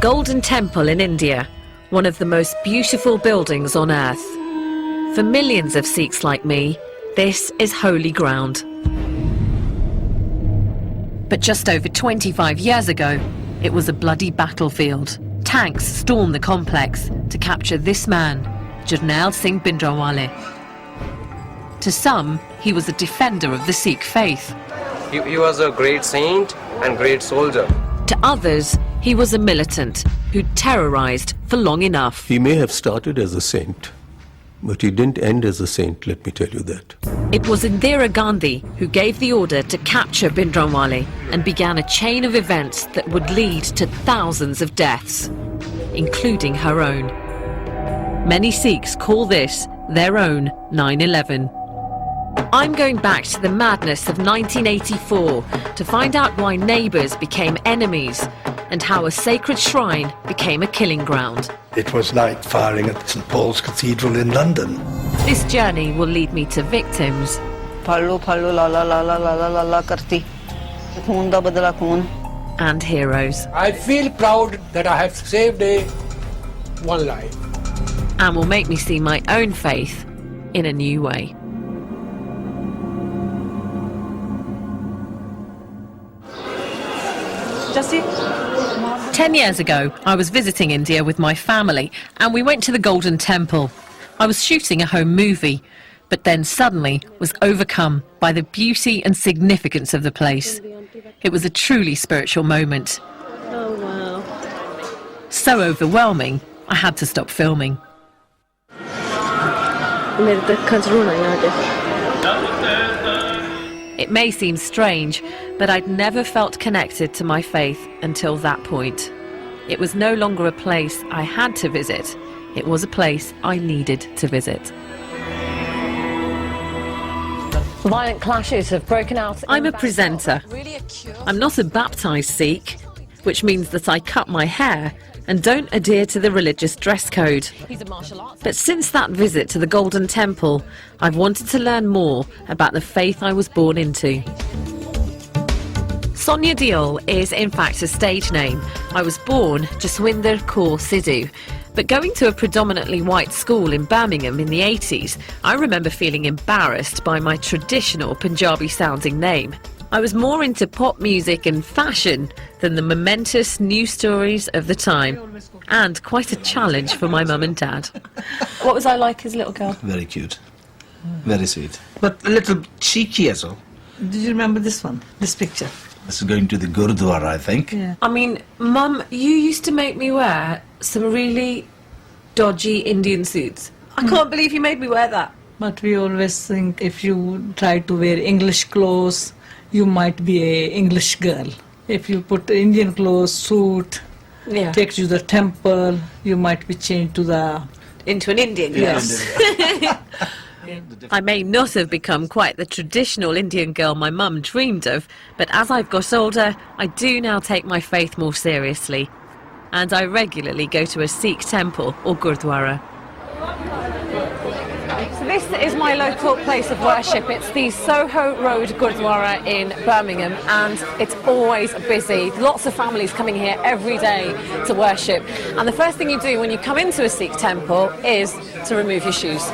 Golden Temple in India, one of the most beautiful buildings on earth. For millions of Sikhs like me, this is holy ground. But just over 25 years ago, it was a bloody battlefield. Tanks stormed the complex to capture this man, Jarnail Singh Bhindranwale. To some, he was a defender of the Sikh faith. He was a great saint and great soldier. To others, he was a militant who'd terrorized for long enough. He may have started as a saint, but he didn't end as a saint, let me tell you that. It was Indira Gandhi who gave the order to capture Bhindranwale and began a chain of events that would lead to thousands of deaths, including her own. Many Sikhs call this their own 9/11. I'm going back to the madness of 1984 to find out why neighbours became enemies and how a sacred shrine became a killing ground. It was like firing at St Paul's Cathedral in London. This journey will lead me to victims and heroes. I feel proud that I have saved one life. And will make me see my own faith in a new way. Jesse? 10 years ago, I was visiting India with my family and we went to the Golden Temple. I was shooting a home movie, but then suddenly was overcome by the beauty and significance of the place. It was a truly spiritual moment. Oh, wow. So overwhelming, I had to stop filming. It may seem strange, but I'd never felt connected to my faith until that point. It was no longer a place I had to visit. It was a place I needed to visit. Violent clashes have broken out. I'm a presenter. I'm not a baptised Sikh, which means that I cut my hair and don't adhere to the religious dress code. But since that visit to the Golden Temple, I've wanted to learn more about the faith I was born into. Sonia Deol is in fact a stage name. I was born Jaswinder Kaur Sidhu, but going to a predominantly white school in Birmingham in the 80s, I remember feeling embarrassed by my traditional Punjabi sounding name. I was more into pop music and fashion than the momentous news stories of the time, and quite a challenge for my mum and dad. What was I like as a little girl? Very cute, very sweet, but a little cheeky as well. Did you remember this one, this picture? This is going to the Gurudwara, I think. Yeah. I mean, Mum, you used to make me wear some really dodgy Indian suits. I can't believe you made me wear that. But we always think if you try to wear English clothes, you might be an English girl. If you put Indian clothes, suit, take you to the temple, you might be changed to into an Indian girl. Yes. I may not have become quite the traditional Indian girl my mum dreamed of, but as I've got older, I do now take my faith more seriously. And I regularly go to a Sikh temple or Gurdwara. So this is my local place of worship. It's the Soho Road Gurdwara in Birmingham, and it's always busy. Lots of families coming here every day to worship. And the first thing you do when you come into a Sikh temple is to remove your shoes.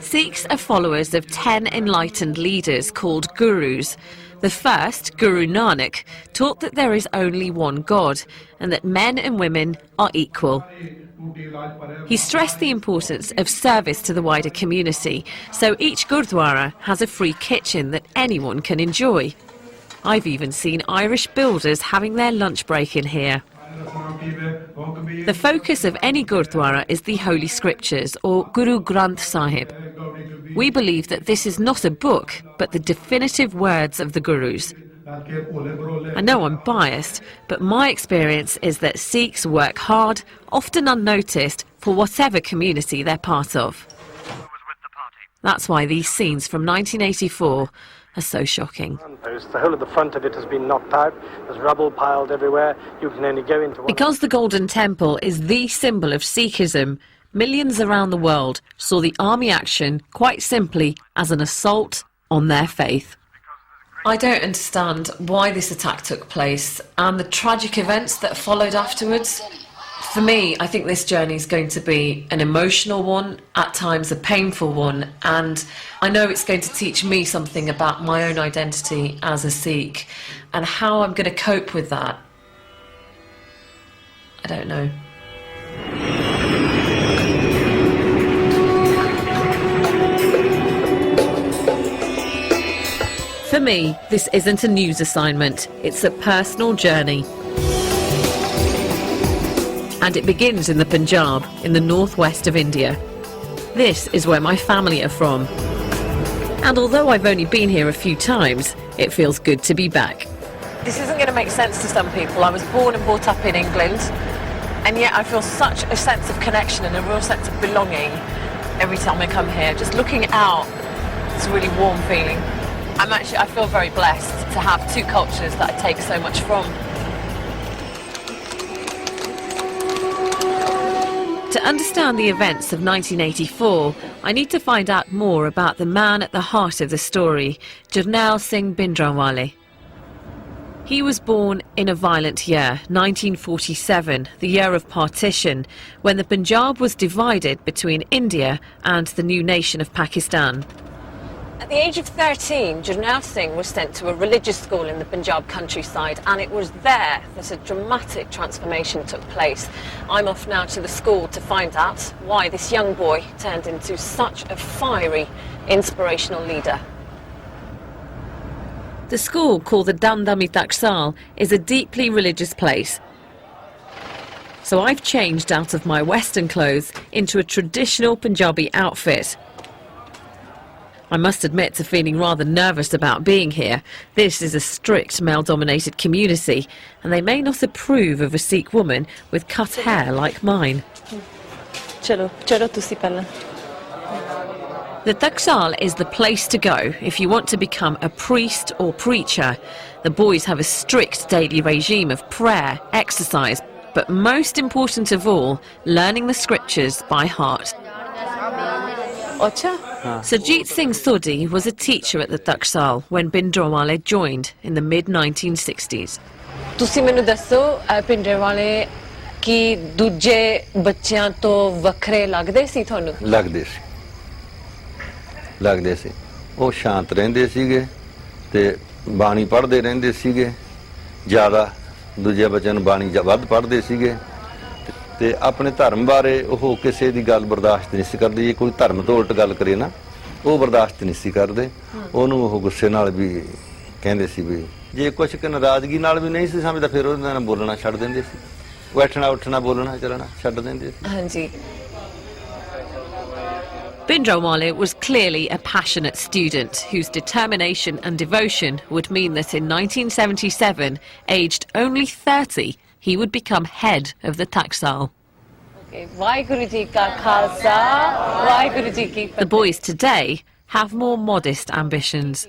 Sikhs are followers of 10 enlightened leaders called gurus. The first, Guru Nanak, taught that there is only one God and that men and women are equal. He stressed the importance of service to the wider community, so each Gurdwara has a free kitchen that anyone can enjoy. I've even seen Irish builders having their lunch break in here. The focus of any Gurdwara is the Holy Scriptures, or Guru Granth Sahib. We believe that this is not a book, but the definitive words of the Gurus. I know I'm biased, but my experience is that Sikhs work hard, often unnoticed, for whatever community they're part of. That's why these scenes from 1984 are so shocking. The whole of the front of it has been knocked out. There's rubble piled everywhere. You can only go into one. Because the Golden Temple is the symbol of Sikhism, millions around the world saw the army action quite simply as an assault on their faith. I don't understand why this attack took place and the tragic events that followed afterwards. For me, I think this journey is going to be an emotional one, at times a painful one, and I know it's going to teach me something about my own identity as a Sikh and how I'm going to cope with that. I don't know. For me, this isn't a news assignment, it's a personal journey. And it begins in the Punjab, in the northwest of India. This is where my family are from. And although I've only been here a few times, it feels good to be back. This isn't going to make sense to some people. I was born and brought up in England, and yet I feel such a sense of connection and a real sense of belonging every time I come here. Just looking out, it's a really warm feeling. I feel very blessed to have two cultures that I take so much from. To understand the events of 1984, I need to find out more about the man at the heart of the story, Jarnail Singh Bhindranwale. He was born in a violent year, 1947, the year of partition, when the Punjab was divided between India and the new nation of Pakistan. At the age of 13, Jarnail Singh was sent to a religious school in the Punjab countryside, and it was there that a dramatic transformation took place. I'm off now to the school to find out why this young boy turned into such a fiery, inspirational leader. The school, called the Dandami Taksal, is a deeply religious place. So I've changed out of my Western clothes into a traditional Punjabi outfit. I must admit to feeling rather nervous about being here. This is a strict male-dominated community, and they may not approve of a Sikh woman with cut hair like mine. The Taksal is the place to go if you want to become a priest or preacher. The boys have a strict daily regime of prayer, exercise, but most important of all, learning the scriptures by heart. Sajit Singh Sodhi was a teacher at the Taksal when Bhindranwale joined in the mid-1960s. ਤੁਸੀਂ ਮੈਨੂੰ ਦੱਸੋ Bhindranwale ਕੀ ਦੂਜੇ ਬੱਚਿਆਂ ਤੋਂ ਵੱਖਰੇ ਲੱਗਦੇ ਸੀ ਤੁਹਾਨੂੰ? ਲੱਗਦੇ ਸੀ ਉਹ ਸ਼ਾਂਤ ਰਹਿੰਦੇ ਸੀਗੇ ਤੇ ਬਾਣੀ ਪੜ੍ਹਦੇ ਰਹਿੰਦੇ ਸੀਗੇ ਜ਼ਿਆਦਾ ਦੂਜੇ ਬੱਚਿਆਂ ਨੂੰ ਬਾਣੀ ਵੱਧ ਪੜ੍ਹਦੇ ਸੀਗੇ ਤੇ ਆਪਣੇ ਧਰਮ ਬਾਰੇ ਉਹ ਕਿਸੇ ਦੀ ਗੱਲ ਬਰਦਾਸ਼ਤ ਨਹੀਂ ਸੀ ਕਰਦੇ ਜੇ ਕੋਈ ਧਰਮ ਤੋਂ ਉਲਟ ਗੱਲ ਕਰੇ ਨਾ ਉਹ ਬਰਦਾਸ਼ਤ ਨਹੀਂ ਸੀ ਕਰਦੇ ਉਹਨੂੰ ਉਹ ਗੁੱਸੇ ਨਾਲ ਵੀ ਕਹਿੰਦੇ ਸੀ ਵੀ ਜੇ ਕੁਝ ਕਿ ਨਾਰਾਜ਼ਗੀ ਨਾਲ ਵੀ ਨਹੀਂ ਸੀ ਸਮਝਦਾ ਫਿਰ ਉਹਦੇ ਨਾਲ ਬੋਲਣਾ ਛੱਡ ਦਿੰਦੇ ਸੀ ਬੈਠਣਾ ਉੱਠਣਾ ਬੋਲਣਾ ਚੱਲਣਾ ਛੱਡ ਦਿੰਦੇ ਸੀ ਹਾਂਜੀ Bhindranwale was clearly a passionate student whose determination and devotion would mean that in 1977, aged only 30, he would become head of the Taksal. The boys today have more modest ambitions.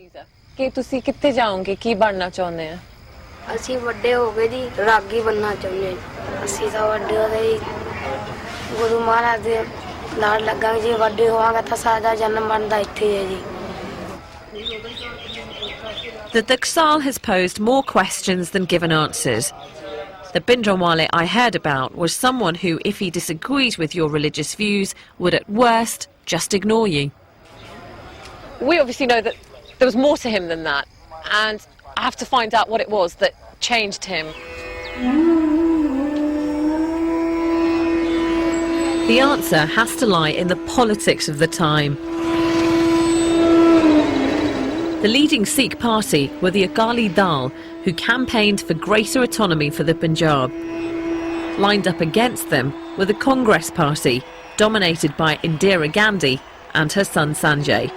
The Taksal has posed more questions than given answers. The Bhindranwale I heard about was someone who, if he disagreed with your religious views, would at worst just ignore you. We obviously know that there was more to him than that, and I have to find out what it was that changed him. The answer has to lie in the politics of the time. The leading Sikh party were the Akali Dal, who campaigned for greater autonomy for the Punjab. Lined up against them were the Congress party, dominated by Indira Gandhi and her son Sanjay.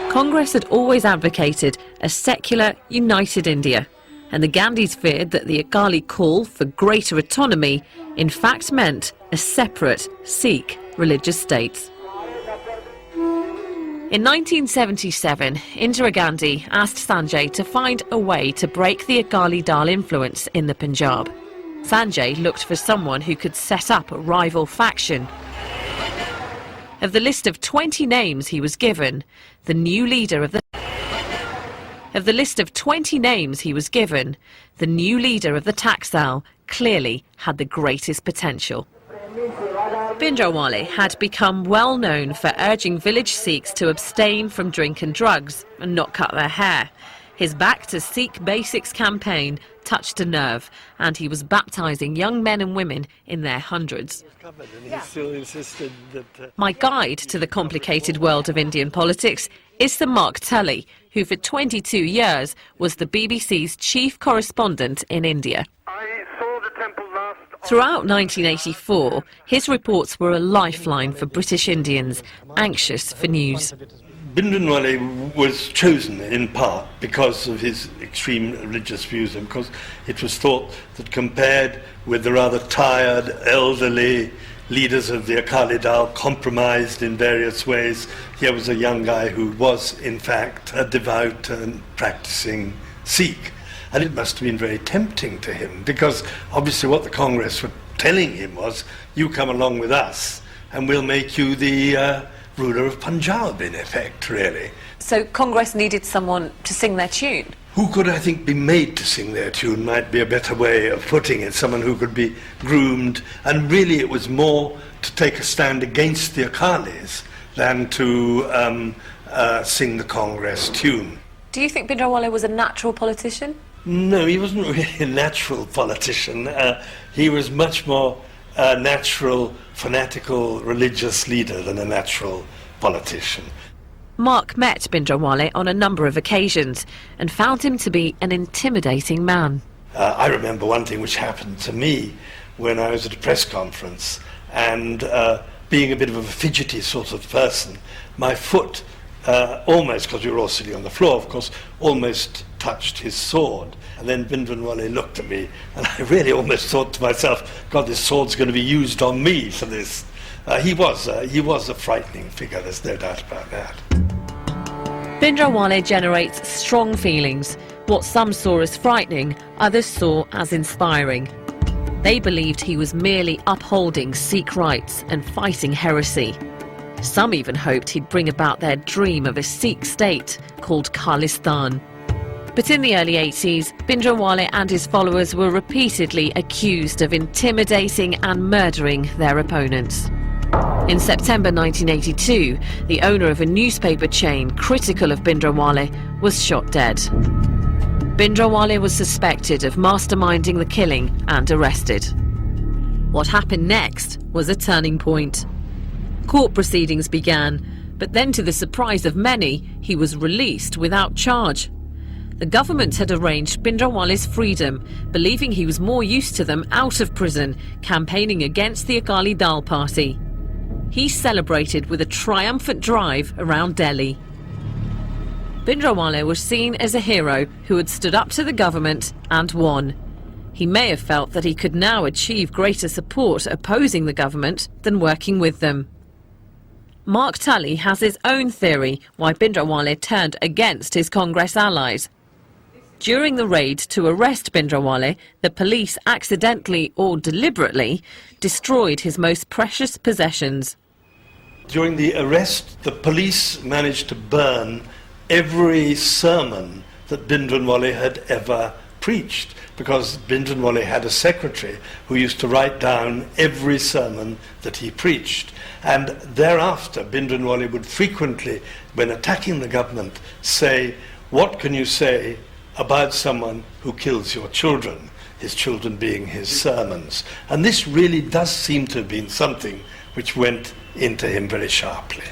Congress had always advocated a secular, united India, and the Gandhis feared that the Akali call for greater autonomy in fact meant a separate Sikh religious state. In 1977, Indira Gandhi asked Sanjay to find a way to break the Akali Dal influence in the Punjab. Sanjay looked for someone who could set up a rival faction. Of the list of 20 names he was given, the new leader of the Of the list of 20 names he was given, the new leader of the Taxal clearly had the greatest potential. Bhindranwale had become well known for urging village Sikhs to abstain from drink and drugs and not cut their hair. His Back to Sikh Basics campaign touched a nerve, and he was baptising young men and women in their hundreds. My guide to the complicated world of Indian politics is Sir Mark Tully, who for 22 years was the BBC's chief correspondent in India. Throughout 1984, his reports were a lifeline for British Indians, anxious for news. Bhindranwale was chosen in part because of his extreme religious views, and because it was thought that compared with the rather tired, elderly leaders of the Akali Dal, compromised in various ways, here was a young guy who was, in fact, a devout and practicing Sikh. And it must have been very tempting to him, because obviously what the Congress were telling him was, you come along with us and we'll make you the ruler of Punjab, in effect, really. So Congress needed someone to sing their tune? Who could, I think, be made to sing their tune might be a better way of putting it. Someone who could be groomed, and really it was more to take a stand against the Akalis than to sing the Congress tune. Do you think Bhindranwale was a natural politician? No, he wasn't really a natural politician. He was much more a natural, fanatical, religious leader than a natural politician. Mark met Bhindranwale on a number of occasions and found him to be an intimidating man. I remember one thing which happened to me when I was at a press conference, and being a bit of a fidgety sort of person, my foot almost, because we were all sitting on the floor, of course, almost touched his sword. And then Bhindranwale looked at me, and I really almost thought to myself, God, this sword's going to be used on me for this. He was a frightening figure, there's no doubt about that. Bhindranwale generates strong feelings. What some saw as frightening, others saw as inspiring. They believed he was merely upholding Sikh rights and fighting heresy. Some even hoped he'd bring about their dream of a Sikh state called Khalistan. But in the early 80s, Bhindranwale and his followers were repeatedly accused of intimidating and murdering their opponents. In September 1982, the owner of a newspaper chain critical of Bhindranwale was shot dead. Bhindranwale was suspected of masterminding the killing and arrested. What happened next was a turning point. Court proceedings began, but then to the surprise of many, he was released without charge. The government had arranged Bhindranwale's freedom, believing he was more used to them out of prison, campaigning against the Akali Dal party. He celebrated with a triumphant drive around Delhi. Bhindranwale was seen as a hero who had stood up to the government and won. He may have felt that he could now achieve greater support opposing the government than working with them. Mark Tully has his own theory why Bhindranwale turned against his Congress allies. During the raid to arrest Bhindranwale, the police accidentally or deliberately destroyed his most precious possessions. During the arrest, the police managed to burn every sermon that Bhindranwale had ever preached, because Bhindranwale had a secretary who used to write down every sermon that he preached. And thereafter, Bhindranwale would frequently, when attacking the government, say, "What can you say about someone who kills your children?" His children being his sermons. And this really does seem to have been something which went into him very sharply.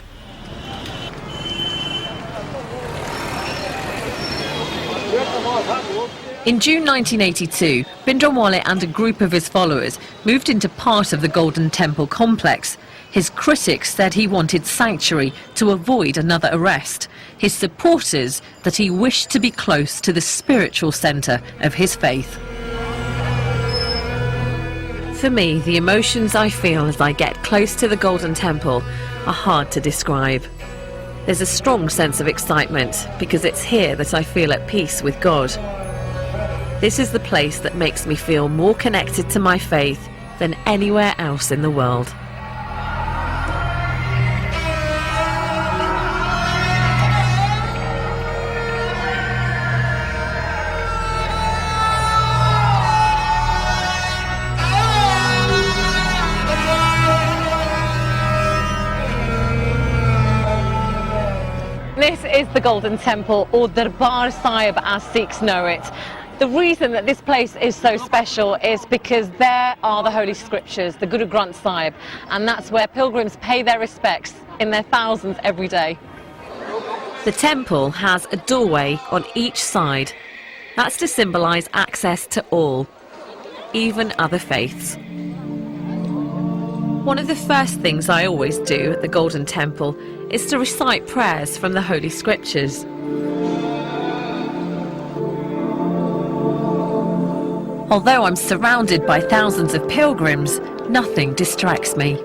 In June 1982, Bhindranwale and a group of his followers moved into part of the Golden Temple complex. His critics said he wanted sanctuary to avoid another arrest. His supporters that he wished to be close to the spiritual centre of his faith. For me, the emotions I feel as I get close to the Golden Temple are hard to describe. There's a strong sense of excitement because it's here that I feel at peace with God. This is the place that makes me feel more connected to my faith than anywhere else in the world. is the Golden Temple, or Darbar Sahib as Sikhs know it. The reason that this place is so special is because there are the Holy Scriptures, the Guru Granth Sahib, and that's where pilgrims pay their respects in their thousands every day. The temple has a doorway on each side. That's to symbolise access to all, even other faiths. One of the first things I always do at the Golden Temple is to recite prayers from the Holy Scriptures. Although I'm surrounded by thousands of pilgrims, nothing distracts me.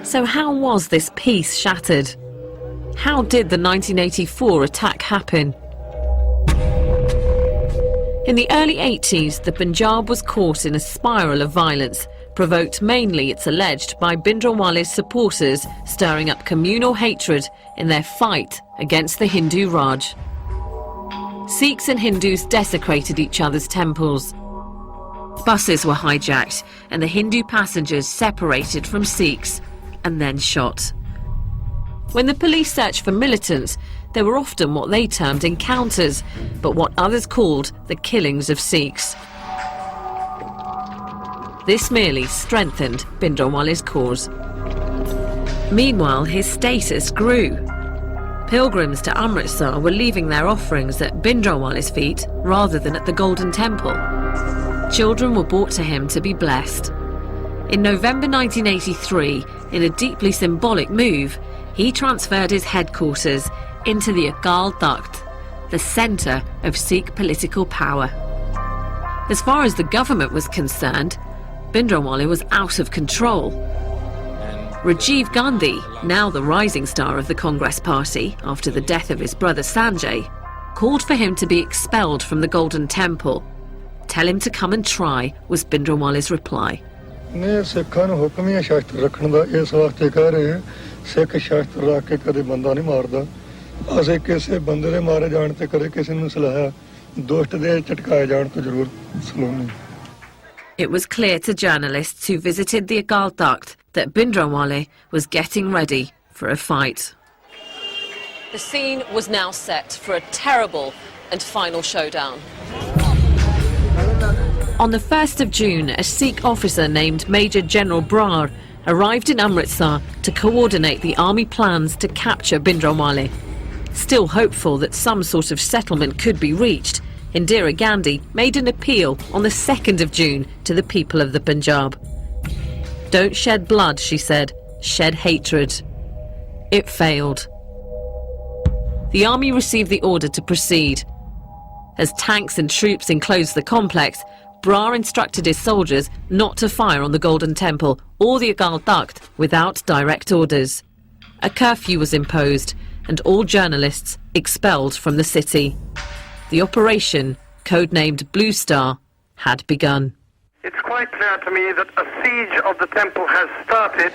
So how was this peace shattered? How did the 1984 attack happen? In the early 80s, the Punjab was caught in a spiral of violence, provoked mainly, it's alleged, by Bhindranwale's supporters stirring up communal hatred in their fight against the Hindu Raj. Sikhs and Hindus desecrated each other's temples. Buses were hijacked and the Hindu passengers separated from Sikhs and then shot. When the police searched for militants, there were often what they termed encounters, but what others called the killings of Sikhs. This merely strengthened Bhindranwale's cause. Meanwhile, his status grew. Pilgrims to Amritsar were leaving their offerings at Bhindranwale's feet rather than at the Golden Temple. Children were brought to him to be blessed. In November 1983, in a deeply symbolic move, he transferred his headquarters into the Akal Takht, the centre of Sikh political power. As far as the government was concerned, Bhindranwale was out of control. Rajiv Gandhi, now the rising star of the Congress Party after the death of his brother Sanjay, called for him to be expelled from the Golden Temple. Tell him to come and try, was Bhindranwale's reply. It was clear to journalists who visited the Akal Takht that Bhindranwale was getting ready for a fight. The scene was now set for a terrible and final showdown. On the 1st of June, a Sikh officer named Major General Brar arrived in Amritsar to coordinate the army plans to capture Bhindranwale. Still hopeful that some sort of settlement could be reached, Indira Gandhi made an appeal on the 2nd of June to the people of the Punjab. Don't shed blood, she said, shed hatred. It failed. The army received the order to proceed. As tanks and troops enclosed the complex, Brar instructed his soldiers not to fire on the Golden Temple or the Akal Takht without direct orders. A curfew was imposed and all journalists expelled from the city. The operation, codenamed Blue Star, had begun. It's quite clear to me that a siege of the temple has started.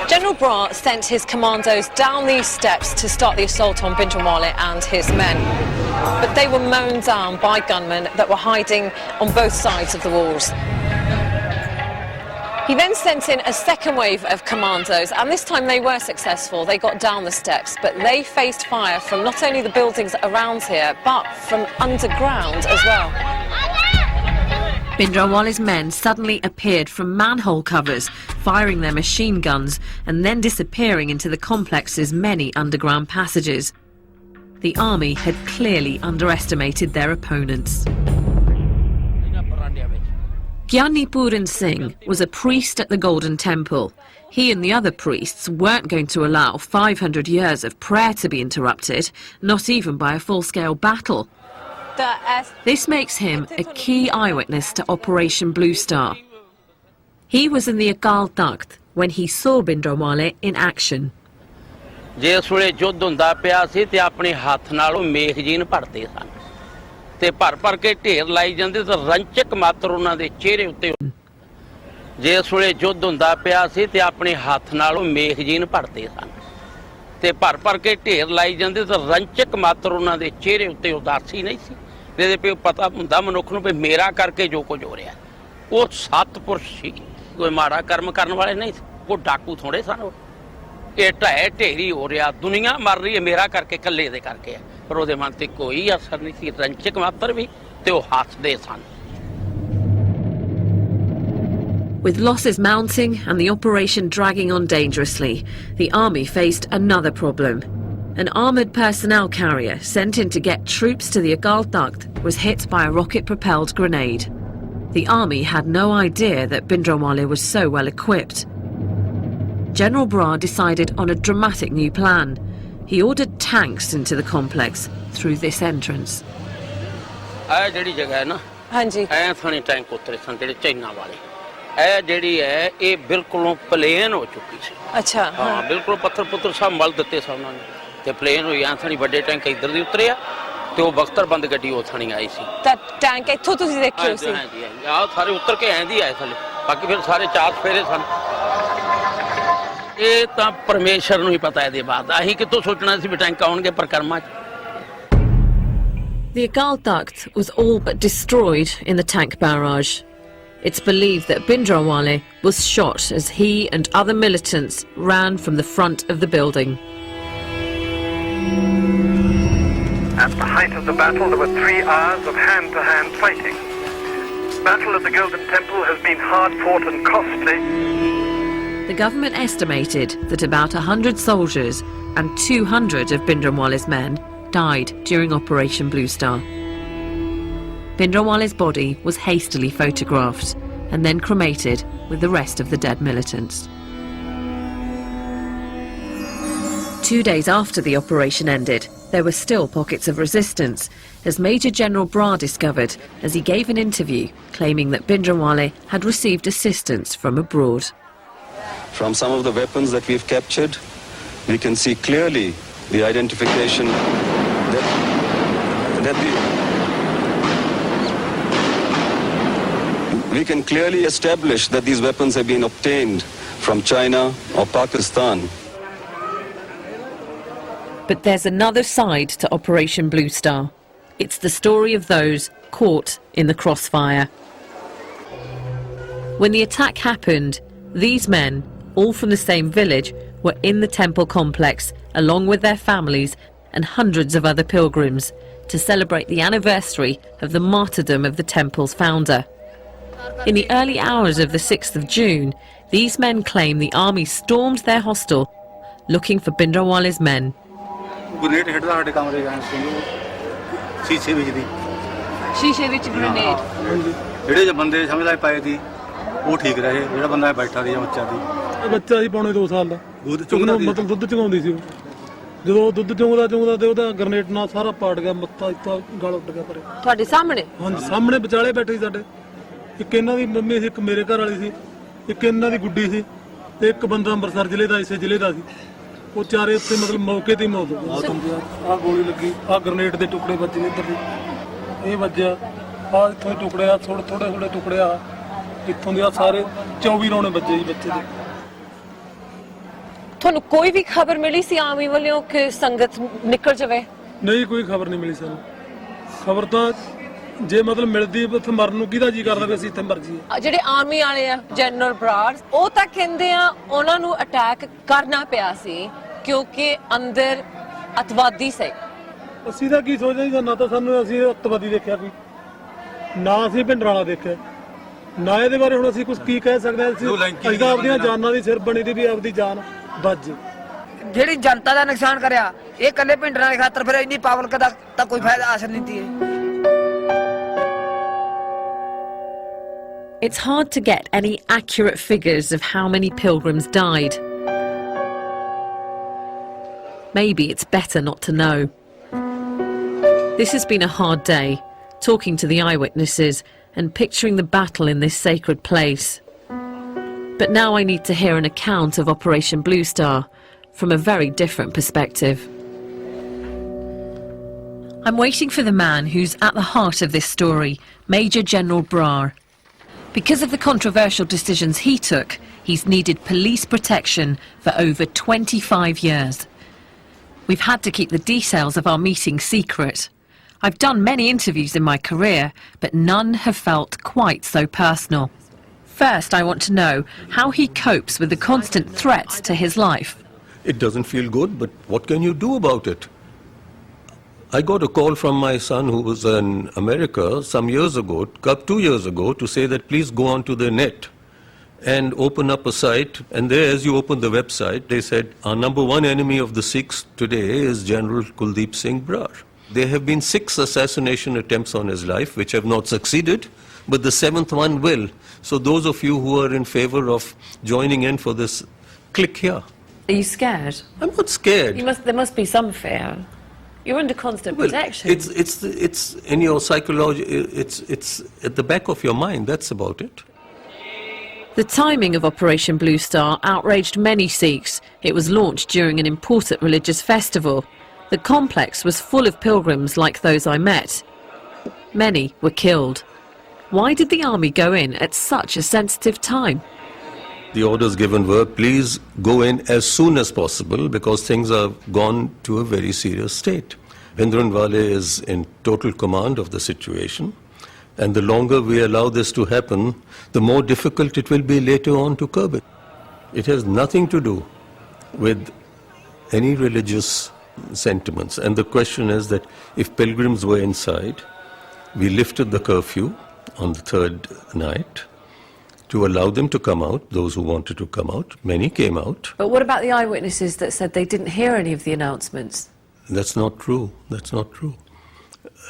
General Brar sent his commandos down these steps to start the assault on Bhindranwale and his men. But they were mown down by gunmen that were hiding on both sides of the walls. He then sent in a second wave of commandos, and this time they were successful. They got down the steps, but they faced fire from not only the buildings around here, but from underground as well. Bhindranwale's men suddenly appeared from manhole covers, firing their machine guns and then disappearing into the complex's many underground passages. The army had clearly underestimated their opponents. Gyani Puran Singh was a priest at the Golden Temple. He and the other priests weren't going to allow 500 years of prayer to be interrupted, not even by a full-scale battle. This makes him a key eyewitness to Operation Blue Star. He was in the Akal Takht when he saw Bhindranwale in action. ਜਿਸ ਵੇਲੇ ਯੁੱਧ ਹੁੰਦਾ ਪਿਆ ਸੀ ਤੇ ਆਪਣੇ ਹੱਥ ਨਾਲੋਂ ਮੇਖਜੀਨ ਭਰਦੇ ਸਨ ਤੇ ਭਰ ਕੇ ਢੇਰ ਲਾਈ ਜਾਂਦੇ ਤੇ ਰੰਚਕ ਮਾਤਰ ਉਹਨਾਂ ਦੇ ਚਿਹਰੇ ਉੱਤੇ ਜਿਸ ਵੇਲੇ ਯੁੱਧ ਹੁੰਦਾ ਪਿਆ ਸੀ ਤੇ ਆਪਣੇ ਹੱਥ ਨਾਲੋਂ ਮੇਖਜੀਨ ਭਰਦੇ ਸਨ ਤੇ ਭਰ ਕੇ ਢੇਰ ਲਾਈ ਜਾਂਦੇ ਤੇ ਰੰਚਕ ਮਾਤਰ ਉਹਨਾਂ ਦੇ ਚਿਹਰੇ ਉੱਤੇ ਉਦਾਸੀ ਨਹੀਂ ਸੀ ਇਹਦੇ पे ਪਤਾ ਹੁੰਦਾ ਮਨੁੱਖ ਨੂੰ ਵੀ ਮੇਰਾ ਕਰਕੇ ਜੋ ਕੁਝ ਹੋ ਰਿਹਾ। ਉਹ ਸਤਪੁਰਸ਼ ਸੀ, ਕੋਈ ਮਾੜਾ ਕਰਮ ਕਰਨ ਵਾਲੇ ਨਹੀਂ ਸੀ, ਉਹ ਡਾਕੂ ਥੋੜੇ ਸਨ। ਇਹ ਢਹਿ ਢੇਰੀ ਹੋ ਰਿਹਾ, ਦੁਨੀਆ ਮਰ ਰਹੀ ਹੈ ਮੇਰਾ ਕਰਕੇ, ਇਕੱਲੇ ਦੇ ਕਰਕੇ ਹੈ। ਪਰ ਉਹਦੇ ਮਨ ਤੇ ਕੋਈ ਅਸਰ ਨਹੀਂ ਸੀ, ਰੰਚਕ ਮਾਤਰ ਵੀ, ਤੇ ਉਹ ਹੱਸਦੇ ਸਨ। With losses mounting and the operation dragging on dangerously, the army faced another problem. An armoured personnel carrier sent in to get troops to the Agal Takht was hit by a rocket-propelled grenade. The army had no idea that Bhindranwale was so well equipped. General Brar decided on a dramatic new plan. He ordered tanks into the complex through this entrance. ਇਹ ਜਿਹੜੀ ਜਗ੍ਹਾ ਹੈ ਨਾ, ਹਾਂਜੀ, ਐ ਥਾਣੀ tank ਉਤਰੇ ਸਨ ਜਿਹੜੇ ਚਾਈਨਾ ਵਾਲੇ। ਇਹ ਜਿਹੜੀ ਹੈ ਇਹ ਬਿਲਕੁਲੋਂ ਪਲੇਨ ਹੋ ਚੁੱਕੀ ਸੀ। ਅੱਛਾ, ਹਾਂ, ਬਿਲਕੁਲ ਪੱਥਰ ਪੁੱਤਰ ਸਭ ਮਲ ਦਿੱਤੇ ਸਨ ਉਹਨਾਂ ਨੇ, ਤੇ ਪਲੇਨ ਹੋਈ ਐ ਥਾਣੀ ਵੱਡੇ ਟੈਂਕ ਇੱਧਰ ਦੀ ਉਤਰਿਆ, ਤੇ ਉਹ ਬਖਤਰਬੰਦ ਗੱਡੀ ਉਹ ਥਾਣੀ ਆਈ ਸੀ। ਤਾਂ ਟੈਂਕ ਇੱਥੋਂ ਤੁਸੀਂ ਦੇਖਿਓ ਸੀ? ਹਾਂਜੀ, ਆਹ ਸਾਰੇ ਉਤਰ ਕੇ ਐਂਦੀ ਆਏ ਥੱਲੇ, ਬਾਕੀ ਫਿਰ ਸਾਰੇ ਚਾਰ ਫੇਰੇ ਸਨ। ਇਹ ਤਾਂ ਪਰਮੇਸ਼ਰ ਨੂੰ ਹੀ ਪਤਾ ਇਹਦੇ ਬਾਅਦ, ਅਸੀਂ ਕਿੱਥੋਂ ਸੋਚਣਾ ਸੀ ਵੀ ਟੈਂਕ ਆਉਣਗੇ ਪਰਕਰਮਾ 'ਚ। The Agal Takht was all but destroyed in the tank barrage. It's believed that Bhindranwale was shot as he and other militants ran from the front of the building. At the height of the battle, there were 3 hours of hand-to-hand fighting. The battle at the Golden Temple has been hard-fought and costly. The government estimated that about 100 soldiers and 200 of Bhindranwale's men died during Operation Blue Star. Bhindranwale's body was hastily photographed and then cremated with the rest of the dead militants. 2 days after the operation ended, there were still pockets of resistance, as Major General Brar discovered as he gave an interview claiming that Bhindranwale had received assistance from abroad. From some of the weapons that we've captured, we can see clearly the identification we can clearly establish that these weapons have been obtained from China or Pakistan. But there's another side to Operation Blue Star. It's the story of those caught in the crossfire. When the attack happened, these men, all from the same village, were in the temple complex along with their families and hundreds of other pilgrims to celebrate the anniversary of the martyrdom of the temple's founder. In the early hours of the 6th of June, these men claim the army stormed their hostel looking for Bhindranwale's men. Grenade hit ਸਾਡੇ ਕਮਰੇ ਗਏ ਸ਼ੀਸ਼ੇ ਵਿੱਚ ਦੀ ਸ਼ੀਸ਼ੇ ਵਿੱਚ grenade ਜਿਹੜੇ ਜੇ ਬੰਦੇ ਸਮਝਦਾ ਪਏ ਸੀ ਉਹ ਠੀਕ ਰਹੇ, ਜਿਹੜਾ ਬੰਦਾ ਬੈਠਾ ਸੀ ਬੱਚਾ ਸੀ, ਬੱਚਾ ਸੀ ਪੌਣੇ 2 ਸਾਲ ਦਾ, ਮਤਲਬ ਦੁੱਧ ਚੁੰਗਾਉਂਦੀ ਸੀ। ਜਦੋਂ ਦੁੱਧ ਚੁੰਗਦਾ ਤੇ ਉਹਦਾ ਗ੍ਰਨੇਡ ਨਾਲ ਸਾਰਾ ਪਾੜ ਗਿਆ, ਮੱਥਾ ਇੱਥਾ ਗਲ ਉੱਡ ਗਿਆ ਪਰੇ। ਤੁਹਾਡੇ ਸਾਹਮਣੇ? ਹਾਂਜੀ, ਸਾਹਮਣੇ ਵਿਚਾਲੇ ਬੈਠੇ ਸੀ ਸਾਡੇ। ਇੱਕ ਇਹਨਾਂ ਦੀ ਮੰਮੀ ਸੀ, ਇੱਕ ਮੇਰੇ ਘਰ ਵਾਲੀ ਸੀ, ਇੱਕ ਇਹਨਾਂ ਦੀ ਗੁੱਡੀ ਸੀ, ਤੇ ਇੱਕ ਬੰਦਾ ਅੰਮ੍ਰਿਤਸਰ ਜ਼ਿਲ੍ਹੇ ਦਾ, ਇਸੇ ਜ਼ਿਲ੍ਹੇ ਦਾ ਸੀ। ਉਹ ਚਾਰੇ ਉੱਥੇ ਮਤਲਬ ਮੌਕੇ ਤੇ ਹੀ ਮੌਤ ਹੋ ਗਈ। ਆਹ ਗੋਲੀ ਲੱਗੀ, ਆਹ ਗ੍ਰਨੇਡ ਦੇ ਟੁਕੜੇ ਵੱਜੇ ਇੱਧਰ ਦੀ, ਇਹ ਵੱਜਿਆ, ਆਹ ਇੱਥੋਂ ਦੇ ਟੁਕੜੇ, ਆ ਥੋੜੇ ਟੁਕੜੇ, ਆ ਇੱਥੋਂ ਦੇ, ਆ ਸਾਰੇ 24 ਰੌਣੇ ਵੱਜੇ ਜੀ ਬੱਚੇ ਦੇ। ਤੁਹਾਨੂੰ ਕੋਈ ਵੀ ਖਬਰ ਮਿਲੀ ਸੀ ਆਰਮੀ ਵੱਲੋਂ ਕਿ ਸੰਗਤ ਨਿਕਲ ਜਾਵੇ? ਨਹੀਂ, ਕੋਈ ਖਬਰ ਨਹੀਂ ਮਿਲੀ ਸਾਨੂੰ। ਖਬਰ ਤਾਂ ਜੇ ਮਤਲਬ ਮਿਲਦੀ ਉੱਥੇ ਮਰਨ ਨੂੰ ਕਿਹਦਾ ਜੀ ਕਰਦਾ ਵੀ ਅਸੀਂ ਇੱਥੇ ਮਰ ਜਾਈਏ। ਜਿਹੜੇ ਆਰਮੀ ਵਾਲੇ ਆ ਜਨਰਲ ਬਰਾਰ, ਉਹ ਤਾਂ ਕਹਿੰਦੇ ਆ ਉਹਨਾਂ ਨੂੰ ਅਟੈਕ ਕਰਨਾ ਪਿਆ ਸੀ ਕਿਉਂਕਿ ਅੰਦਰ ਅਤਵਾਦੀ ਸੀ। ਅਸੀਂ ਤਾਂ ਕੀ ਸੋਚਦੇ, ਨਾ ਤਾਂ ਸਾਨੂੰ ਅਸੀਂ ਅਤਵਾਦੀ ਦੇਖਿਆ ਕੋਈ, ਨਾ ਅਸੀਂ ਭਿੰਡਰਾਲਾ ਦੇਖਿਆ, ਨਾ ਇਹਦੇ ਬਾਰੇ ਹੁਣ ਅਸੀਂ ਕੁਝ ਕੀ ਕਹਿ ਸਕਦੇ ਹਾਂ। ਅਸੀਂ ਤਾਂ ਆਪਣੀਆਂ ਜਾਨਾਂ ਦੀ ਸਿਰ ਬਣੀ ਦੀ ਵੀ ਆਪਦੀ ਜਾਨ ਬਚ। ਜਿਹੜੀ ਜਨਤਾ ਦਾ ਨੁਕਸਾਨ ਕਰਿਆ ਇਹ ਕੱਲੇ ਭਿੰਡਰਾਂ ਦੇ ਖਾਤਰ, ਫਿਰ ਇੰਨੀ ਪਬਲਿਕ ਦਾ ਤਾਂ ਕੋਈ ਫਾਇਦਾ ਹਾਸਲ ਨਹੀਂ ਦੀ। It's hard to get any accurate figures of how many pilgrims died. Maybe it's better not to know. This has been a hard day, talking to the eyewitnesses and picturing the battle in this sacred place. But now I need to hear an account of Operation Blue Star from a very different perspective. I'm waiting for the man who's at the heart of this story, Major General Brar. Because of the controversial decisions he took, he's needed police protection for over 25 years. We've had to keep the details of our meeting secret. I've done many interviews in my career, but none have felt quite so personal. First, I want to know how he copes with the constant threats to his life. It doesn't feel good, but what can you do about it? I got a call from my son who was in America some years ago, 2 years ago, to say that please go onto the net and open up a site. And there, as you open the website, they said, our number one enemy of the Sikhs today is General Kuldeep Singh Brar. There have been 6 assassination attempts on his life, which have not succeeded, but the 7th one will. So those of you who are in favor of joining in for this, click here. Are you scared? I'm not scared. There must be some fear. You're under constant protection. It's in your psychology, it's at the back of your mind, that's about it. The timing of Operation Blue Star outraged many Sikhs. It was launched during an important religious festival. The complex was full of pilgrims like those I met. Many were killed. Why did the army go in at such a sensitive time? The orders given were, please go in as soon as possible because things have gone to a very serious state. Bhindranwale is in total command of the situation, and the longer we allow this to happen, the more difficult it will be later on to curb it. It has nothing to do with any religious sentiments. And the question is that if pilgrims were inside, we lifted the curfew on the 3rd night to allow them to come out, those who wanted to come out. Many came out. But what about the eyewitnesses that said they didn't hear any of the announcements? That's not true. That's not true.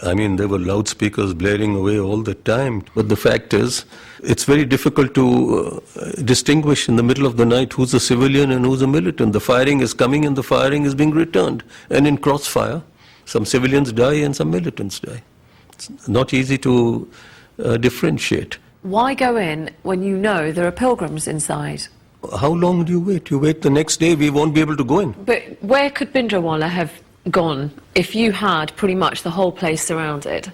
I mean, there were loudspeakers blaring away all the time. But the fact is, it's very difficult to distinguish in the middle of the night who's a civilian and who's a militant. The firing is coming and the firing is being returned. And in crossfire, some civilians die and some militants die. It's not easy to differentiate. Why go in when you know there are pilgrims inside? How long do you wait? You wait the next day, we won't be able to go in. But where could Bhindranwale have gone if you had pretty much the whole place surrounded?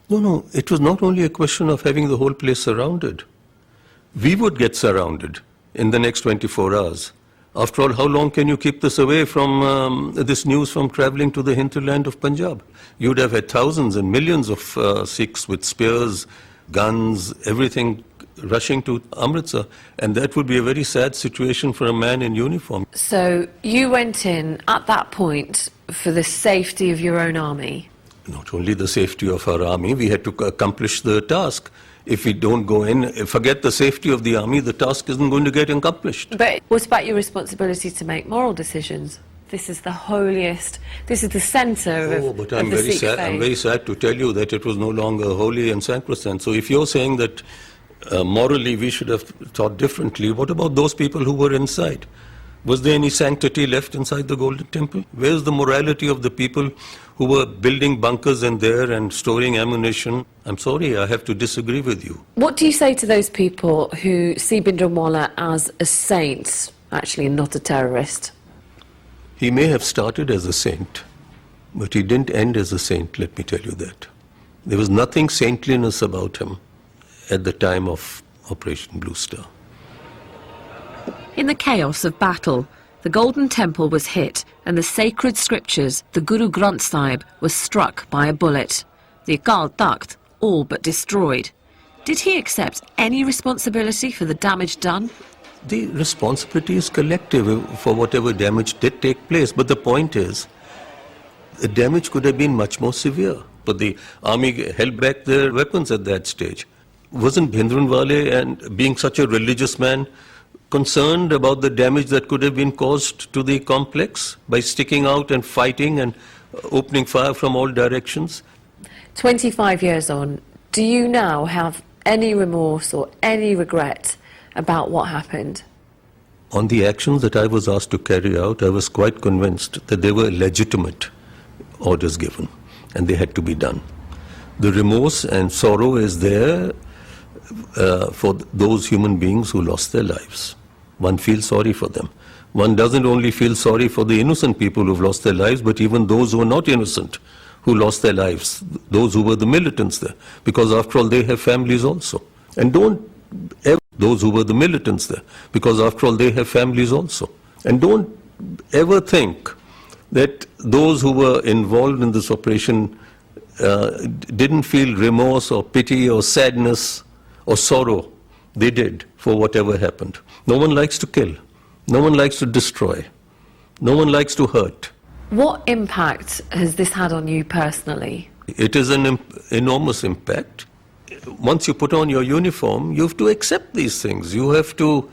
No, it was not only a question of having the whole place surrounded. We would get surrounded in the next 24 hours. After all, how long can you keep this away from this news from traveling to the hinterland of Punjab? You'd have had thousands and millions of Sikhs with spears, guns, everything rushing to Amritsar, and that would be a very sad situation for a man in uniform. So you went in at that point for the safety of your own army? Not only the safety of our army, we had to accomplish the task. If we don't go in, forget the safety of the army, the task isn't going to get accomplished. But what about your responsibility to make moral decisions? This is the holiest, this is the centre of but I'm very sad. I'm very sad to tell you that it was no longer holy and sacrosanct. So if you're saying that morally we should have thought differently, what about those people who were inside? Was there any sanctity left inside the Golden Temple? Where's the morality of the people who were building bunkers in there and storing ammunition? I'm sorry, I have to disagree with you. What do you say to those people who see Bhindranwale as a saint, actually, and not a terrorist? He may have started as a saint, but he didn't end as a saint, let me tell you that. There was nothing saintliness about him at the time of Operation Blue Star. In the chaos of battle, the Golden Temple was hit and the sacred scriptures, the Guru Granth Sahib, was struck by a bullet. The Akal Takht all but destroyed. Did he accept any responsibility for the damage done? The responsibility is collective for whatever damage did take place, but the point is, the damage could have been much more severe. But the army held back their weapons at that stage. Wasn't Bhindranwale, and being such a religious man, concerned about the damage that could have been caused to the complex by sticking out and fighting and opening fire from all directions? 25 years on, do you now have any remorse or any regret about what happened? On the actions that I was asked to carry out, I was quite convinced that they were legitimate orders given and they had to be done. The remorse and sorrow is there for those human beings who lost their lives. One feels sorry for them. One doesn't only feel sorry for the innocent people who've lost their lives, but even those who are not innocent who lost their lives, those who were the militants there, because after all they have families also. And don't ever, those who were the militants there, because after all they have families also. And don't ever think that those who were involved in this operation didn't feel remorse or pity or sadness or sorrow. They did for whatever happened. No one likes to kill. No one likes to destroy. No one likes to hurt. What impact has this had on you personally? It is an enormous impact. Once you put on your uniform, you have to accept these things. You have to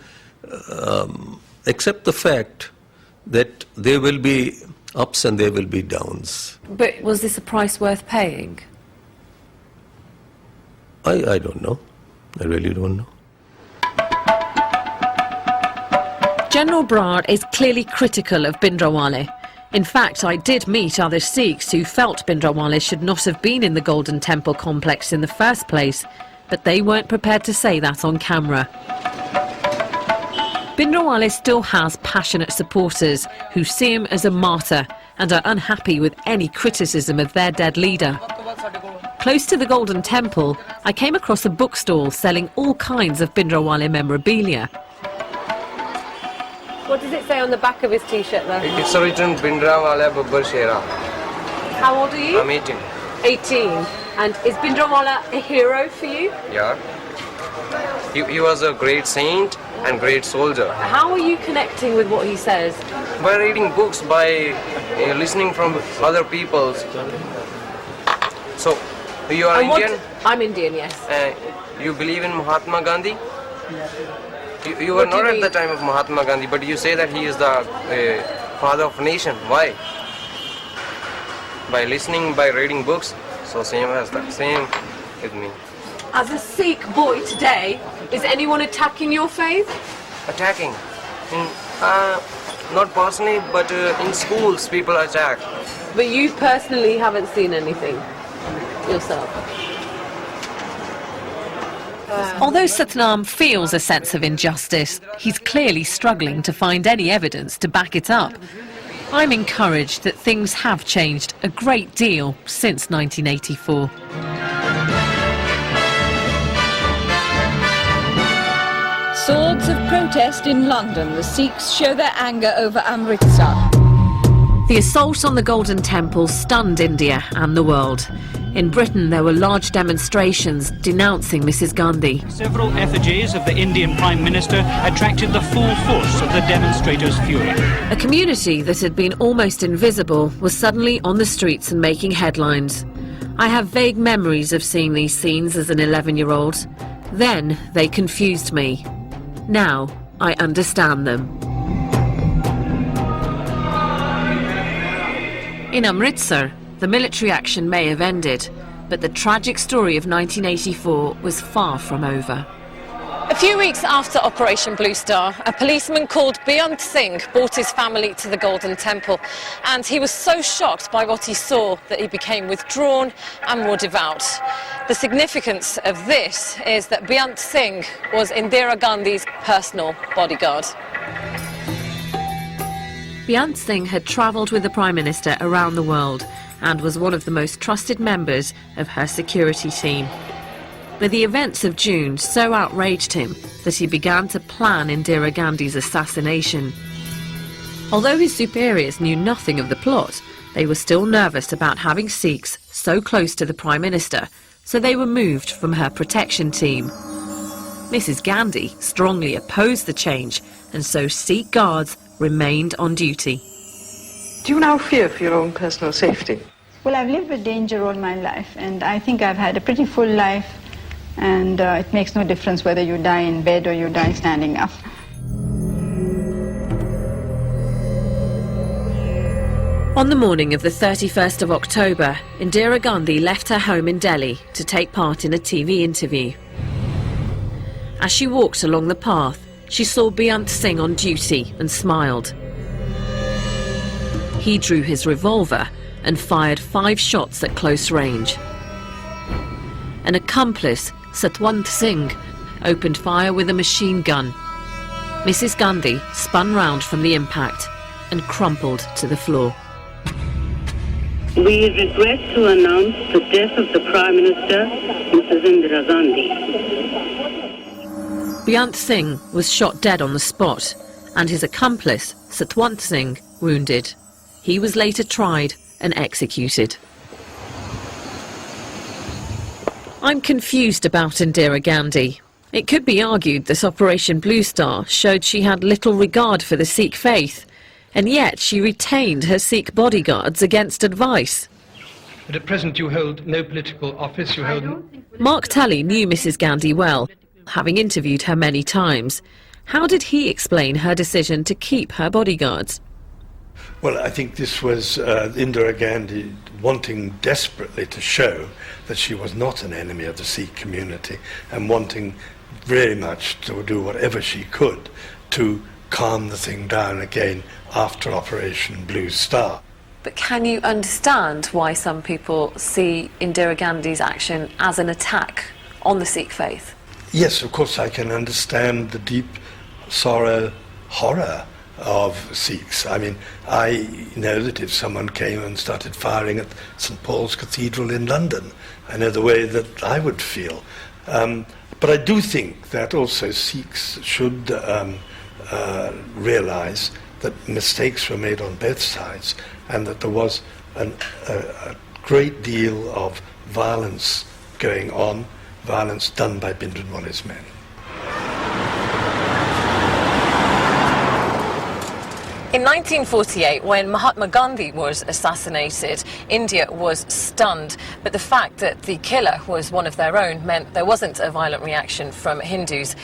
accept the fact that there will be ups and there will be downs. But was this a price worth paying? I don't know. I really don't know. General Brar is clearly critical of Bhindranwale. In fact, I did meet other Sikhs who felt Bhindranwale should not have been in the Golden Temple complex in the first place, but they weren't prepared to say that on camera. Bhindranwale still has passionate supporters who see him as a martyr and are unhappy with any criticism of their dead leader. Close to the Golden Temple, I came across a bookstall selling all kinds of Bhindranwale memorabilia. What does it say on the back of his t-shirt there? It's written Bhindranwale Babbar Shera. How old are you? I'm 18. 18. And is Bhindranwale a hero for you? Yeah. He was a great saint and great soldier. How are you connecting with what he says? By reading books, by listening from other people. So, you are Indian? I'm Indian, yes. You believe in Mahatma Gandhi? You were not at the time of Mahatma Gandhi, but you say that he is the father of nation. Why? By listening, by reading books. So same with me. As a Sikh boy today, is anyone attacking your faith? Attacking? Not personally, but in schools people attack. But you personally haven't seen anything yourself? Although Satnam feels a sense of injustice, he's clearly struggling to find any evidence to back it up. I'm encouraged that things have changed a great deal since 1984. Swords of protest in London. The Sikhs show their anger over Amritsar. The assault on the Golden Temple stunned India and the world. In Britain, there were large demonstrations denouncing Mrs. Gandhi. Several effigies of the Indian Prime Minister attracted the full force of the demonstrators' fury. A community that had been almost invisible was suddenly on the streets and making headlines. I have vague memories of seeing these scenes as an 11-year-old. Then they confused me. Now I understand them. In Amritsar, the military action may have ended, but the tragic story of 1984 was far from over. A few weeks after Operation Blue Star, a policeman called Beyant Singh brought his family to the Golden Temple, and he was so shocked by what he saw that he became withdrawn and more devout. The significance of this is that Beyant Singh was Indira Gandhi's personal bodyguard. Beyant Singh had travelled with the Prime Minister around the world and was one of the most trusted members of her security team. But the events of June so outraged him that he began to plan Indira Gandhi's assassination. Although his superiors knew nothing of the plot, they were still nervous about having Sikhs so close to the Prime Minister, so they were moved from her protection team. Mrs. Gandhi strongly opposed the change, and so Sikh guards remained on duty. Do you now fear for your own personal safety? Well, I've lived with danger all my life, and I think I've had a pretty full life, and it makes no difference whether you die in bed or you die standing up. On the morning of the 31st of October, Indira Gandhi left her home in Delhi to take part in a TV interview. As she walked along the path, she saw Beyant Singh on duty and smiled. He drew his revolver and fired 5 shots at close range. An accomplice, Satwant Singh, opened fire with a machine gun. Mrs. Gandhi spun round from the impact and crumpled to the floor. We regret to announce the death of the Prime Minister, Mrs. Indira Gandhi. Beyant Singh was shot dead on the spot, and his accomplice, Satwant Singh, wounded. He was later tried and executed. I'm confused about Indira Gandhi. It could be argued that Operation Blue Star showed she had little regard for the Sikh faith, and yet she retained her Sikh bodyguards against advice. But at present you hold no political office, you hold... Mark Tully knew Mrs Gandhi well, having interviewed her many times. How did he explain her decision to keep her bodyguards? Well, I think this was Indira Gandhi wanting desperately to show that she was not an enemy of the Sikh community and wanting very much to do whatever she could to calm the thing down again after Operation Blue Star. But can you understand why some people see Indira Gandhi's action as an attack on the Sikh faith? Yes, of course I can understand the deep sorrow, horror of Sikhs. I mean, I know that if someone came and started firing at St Paul's Cathedral in London, I know the way that I would feel. But I do think that also Sikhs should realise that mistakes were made on both sides and that there was a great deal of violence going on, violence done by Bhindranwale's men. In 1948, when Mahatma Gandhi was assassinated, India was stunned. But the fact that the killer was one of their own meant there wasn't a violent reaction from Hindus.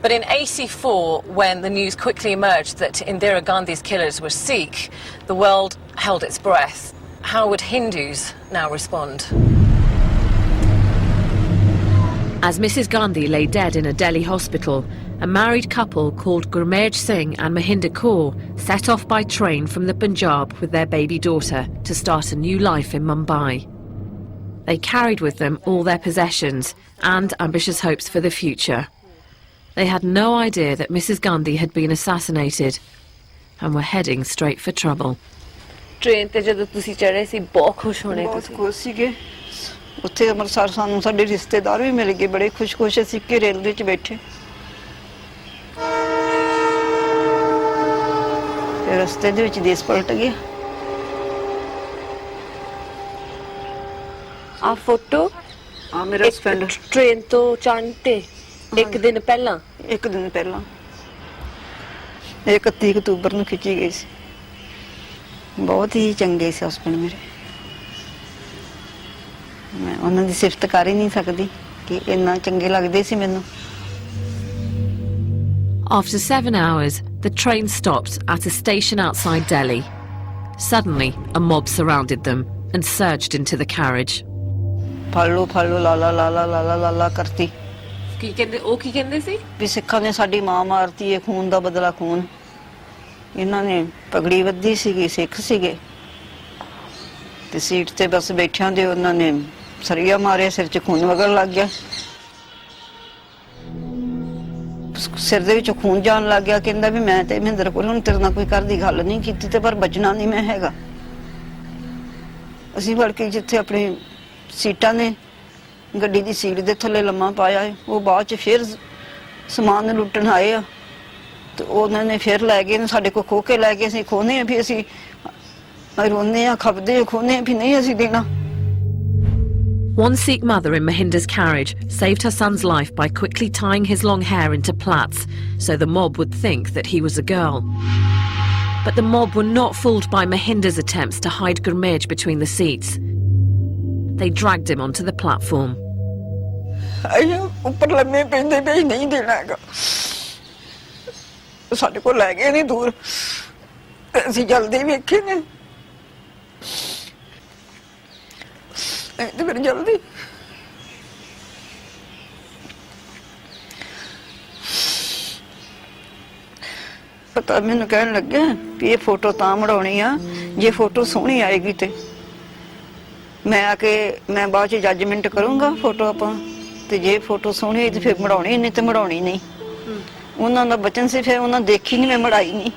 But in '84, when the news quickly emerged that Indira Gandhi's killers were Sikh, the world held its breath. How would Hindus now respond? As Mrs Gandhi lay dead in a Delhi hospital, a married couple called Gurmeet Singh and Mahinder Kaur set off by train from the Punjab with their baby daughter to start a new life in Mumbai. They carried with them all their possessions and ambitious hopes for the future. They had no idea that Mrs Gandhi had been assassinated and were heading straight for trouble. Train te jadon tusi chade si bahut khush hone tusi. Bahut khush sige. Utte amritsar sanu sade rishtedar vi mil gaye, bade khush assi ke railway ch baithe. रस्ते दे विच देश पलट गया आ photo आ मेरा friend train तो चढ़ते एक दिन पहला 31 अक्तूबर ਨੂੰ ਖਿੱਚੀ ਗਈ ਸੀ ਬਹੁਤ ਹੀ ਚੰਗੇ ਸੀ ਹਸਬੰਡ ਮੇਰੇ ਮੈਂ ਉਹਨਾਂ ਦੀ ਸਿਫਤ ਕਰ ਹੀ ਨਹੀਂ ਸਕਦੀ ਕਿ ਇੰਨਾ ਚੰਗੇ ਲੱਗਦੇ ਸੀ ਮੈਨੂੰ After 7 hours, the train stopped at a station outside Delhi. Suddenly, a mob surrounded them and surged into the carriage. Fallo, la la la la la la la karti. ਕੀ ਕਹਿੰਦੇ ਸੀ ਵੀ ਸਿੱਖਾਂ ਨੇ ਸਾਡੀ ਮਾਂ ਮਾਰਤੀ ਹੈ ਖੂਨ ਦਾ ਬਦਲਾ ਖੂਨ ਇਹਨਾਂ ਨੇ ਪਗੜੀ ਵੱਧੀ ਸੀਗੀ ਸਿੱਖ ਸੀਗੇ ਤੇ ਸੀਟ ਤੇ ਬਸ ਬੈਠਿਆਂ ਦੇ ਉਹਨਾਂ ਨੇ ਸਰੀਆ ਮਾਰਿਆ ਸਿਰ 'ਚ ਖੂਨ ਵਗਣ ਲੱਗ ਗਿਆ ਸਿਰ ਦੇ ਵਿੱਚੋਂ ਖੂਨ ਜਾਣ ਲੱਗ ਗਿਆ ਕਹਿੰਦਾ ਵੀ ਮੈਂ ਤੇ ਮਹਿੰਦਰ ਕੋਲ ਹੁਣ ਤੇਰੇ ਨਾਲ ਕੋਈ ਘਰ ਦੀ ਗੱਲ ਨਹੀਂ ਕੀਤੀ ਤੇ ਪਰ ਬਚਣਾ ਨਹੀਂ ਮੈਂ ਹੈਗਾ ਅਸੀਂ ਵੜ ਕੇ ਜਿੱਥੇ ਆਪਣੀ ਸੀਟਾਂ ਨੇ ਗੱਡੀ ਦੀ ਸੀਟ ਦੇ ਥੱਲੇ ਲੰਮਾ ਪਾਇਆ ਉਹ ਬਾਅਦ ਚ ਫਿਰ ਸਮਾਨ ਲੁੱਟਣ ਆਏ ਆ ਤੇ ਉਹਨਾਂ ਨੇ ਫਿਰ ਲੈ ਗਏ ਸਾਡੇ ਕੋਲ ਖੋ ਕੇ ਲੈ ਗਏ ਅਸੀਂ ਖੋਨੇ ਆ ਵੀ ਅਸੀਂ ਰੋਨੇ ਆ ਖਪਦੇ ਆ ਖੋਨੇ ਆ ਵੀ ਨਹੀਂ ਅਸੀਂ ਦੇਣਾ One Sikh mother in Mahinder's carriage saved her son's life by quickly tying his long hair into plaits so the mob would think that he was a girl. But the mob were not fooled by Mahinder's attempts to hide Gurmeet between the seats. They dragged him onto the platform. ਉੱਪਰ ਲੰਮੇ ਪੈਂਦੇ ਪਏ ਨਹੀਂ ਦੇਣਾ ਹੈਗਾ ਸਾਡੇ ਕੋਲ ਲੈ ਗਏ ਨਹੀਂ ਦੂਰ ਅਸੀਂ ਜਲਦੀ ਵੇਖੇ ਨੇ ਤੇ ਫਿਰ ਜਲਦੀ ਪਤਾ ਮੈਨੂੰ ਕਹਿਣ ਲੱਗਿਆ ਵੀ ਇਹ ਫੋਟੋ ਤਾਂ ਮੜਾਉਣੀ ਆ ਜੇ ਫੋਟੋ ਸੋਹਣੀ ਆਏਗੀ ਤੇ ਮੈਂ ਆ ਕੇ ਮੈਂ ਬਾਅਦ ਚ ਜੱਜਮੈਂਟ ਕਰੂੰਗਾ ਫੋਟੋ ਆਪਾਂ ਤੇ ਜੇ ਫੋਟੋ ਸੋਹਣੀ ਤੇ ਫਿਰ ਮੜਾਉਣੀ ਨਹੀਂ ਤੇ ਮੜਾਉਣੀ ਨਹੀਂ ਉਹਨਾਂ ਦਾ ਬਚਨ ਸੀ ਫਿਰ ਉਹਨਾਂ ਦੇਖੀ ਨਹੀਂ ਮੈਂ ਮੜਾਈ ਨਹੀਂ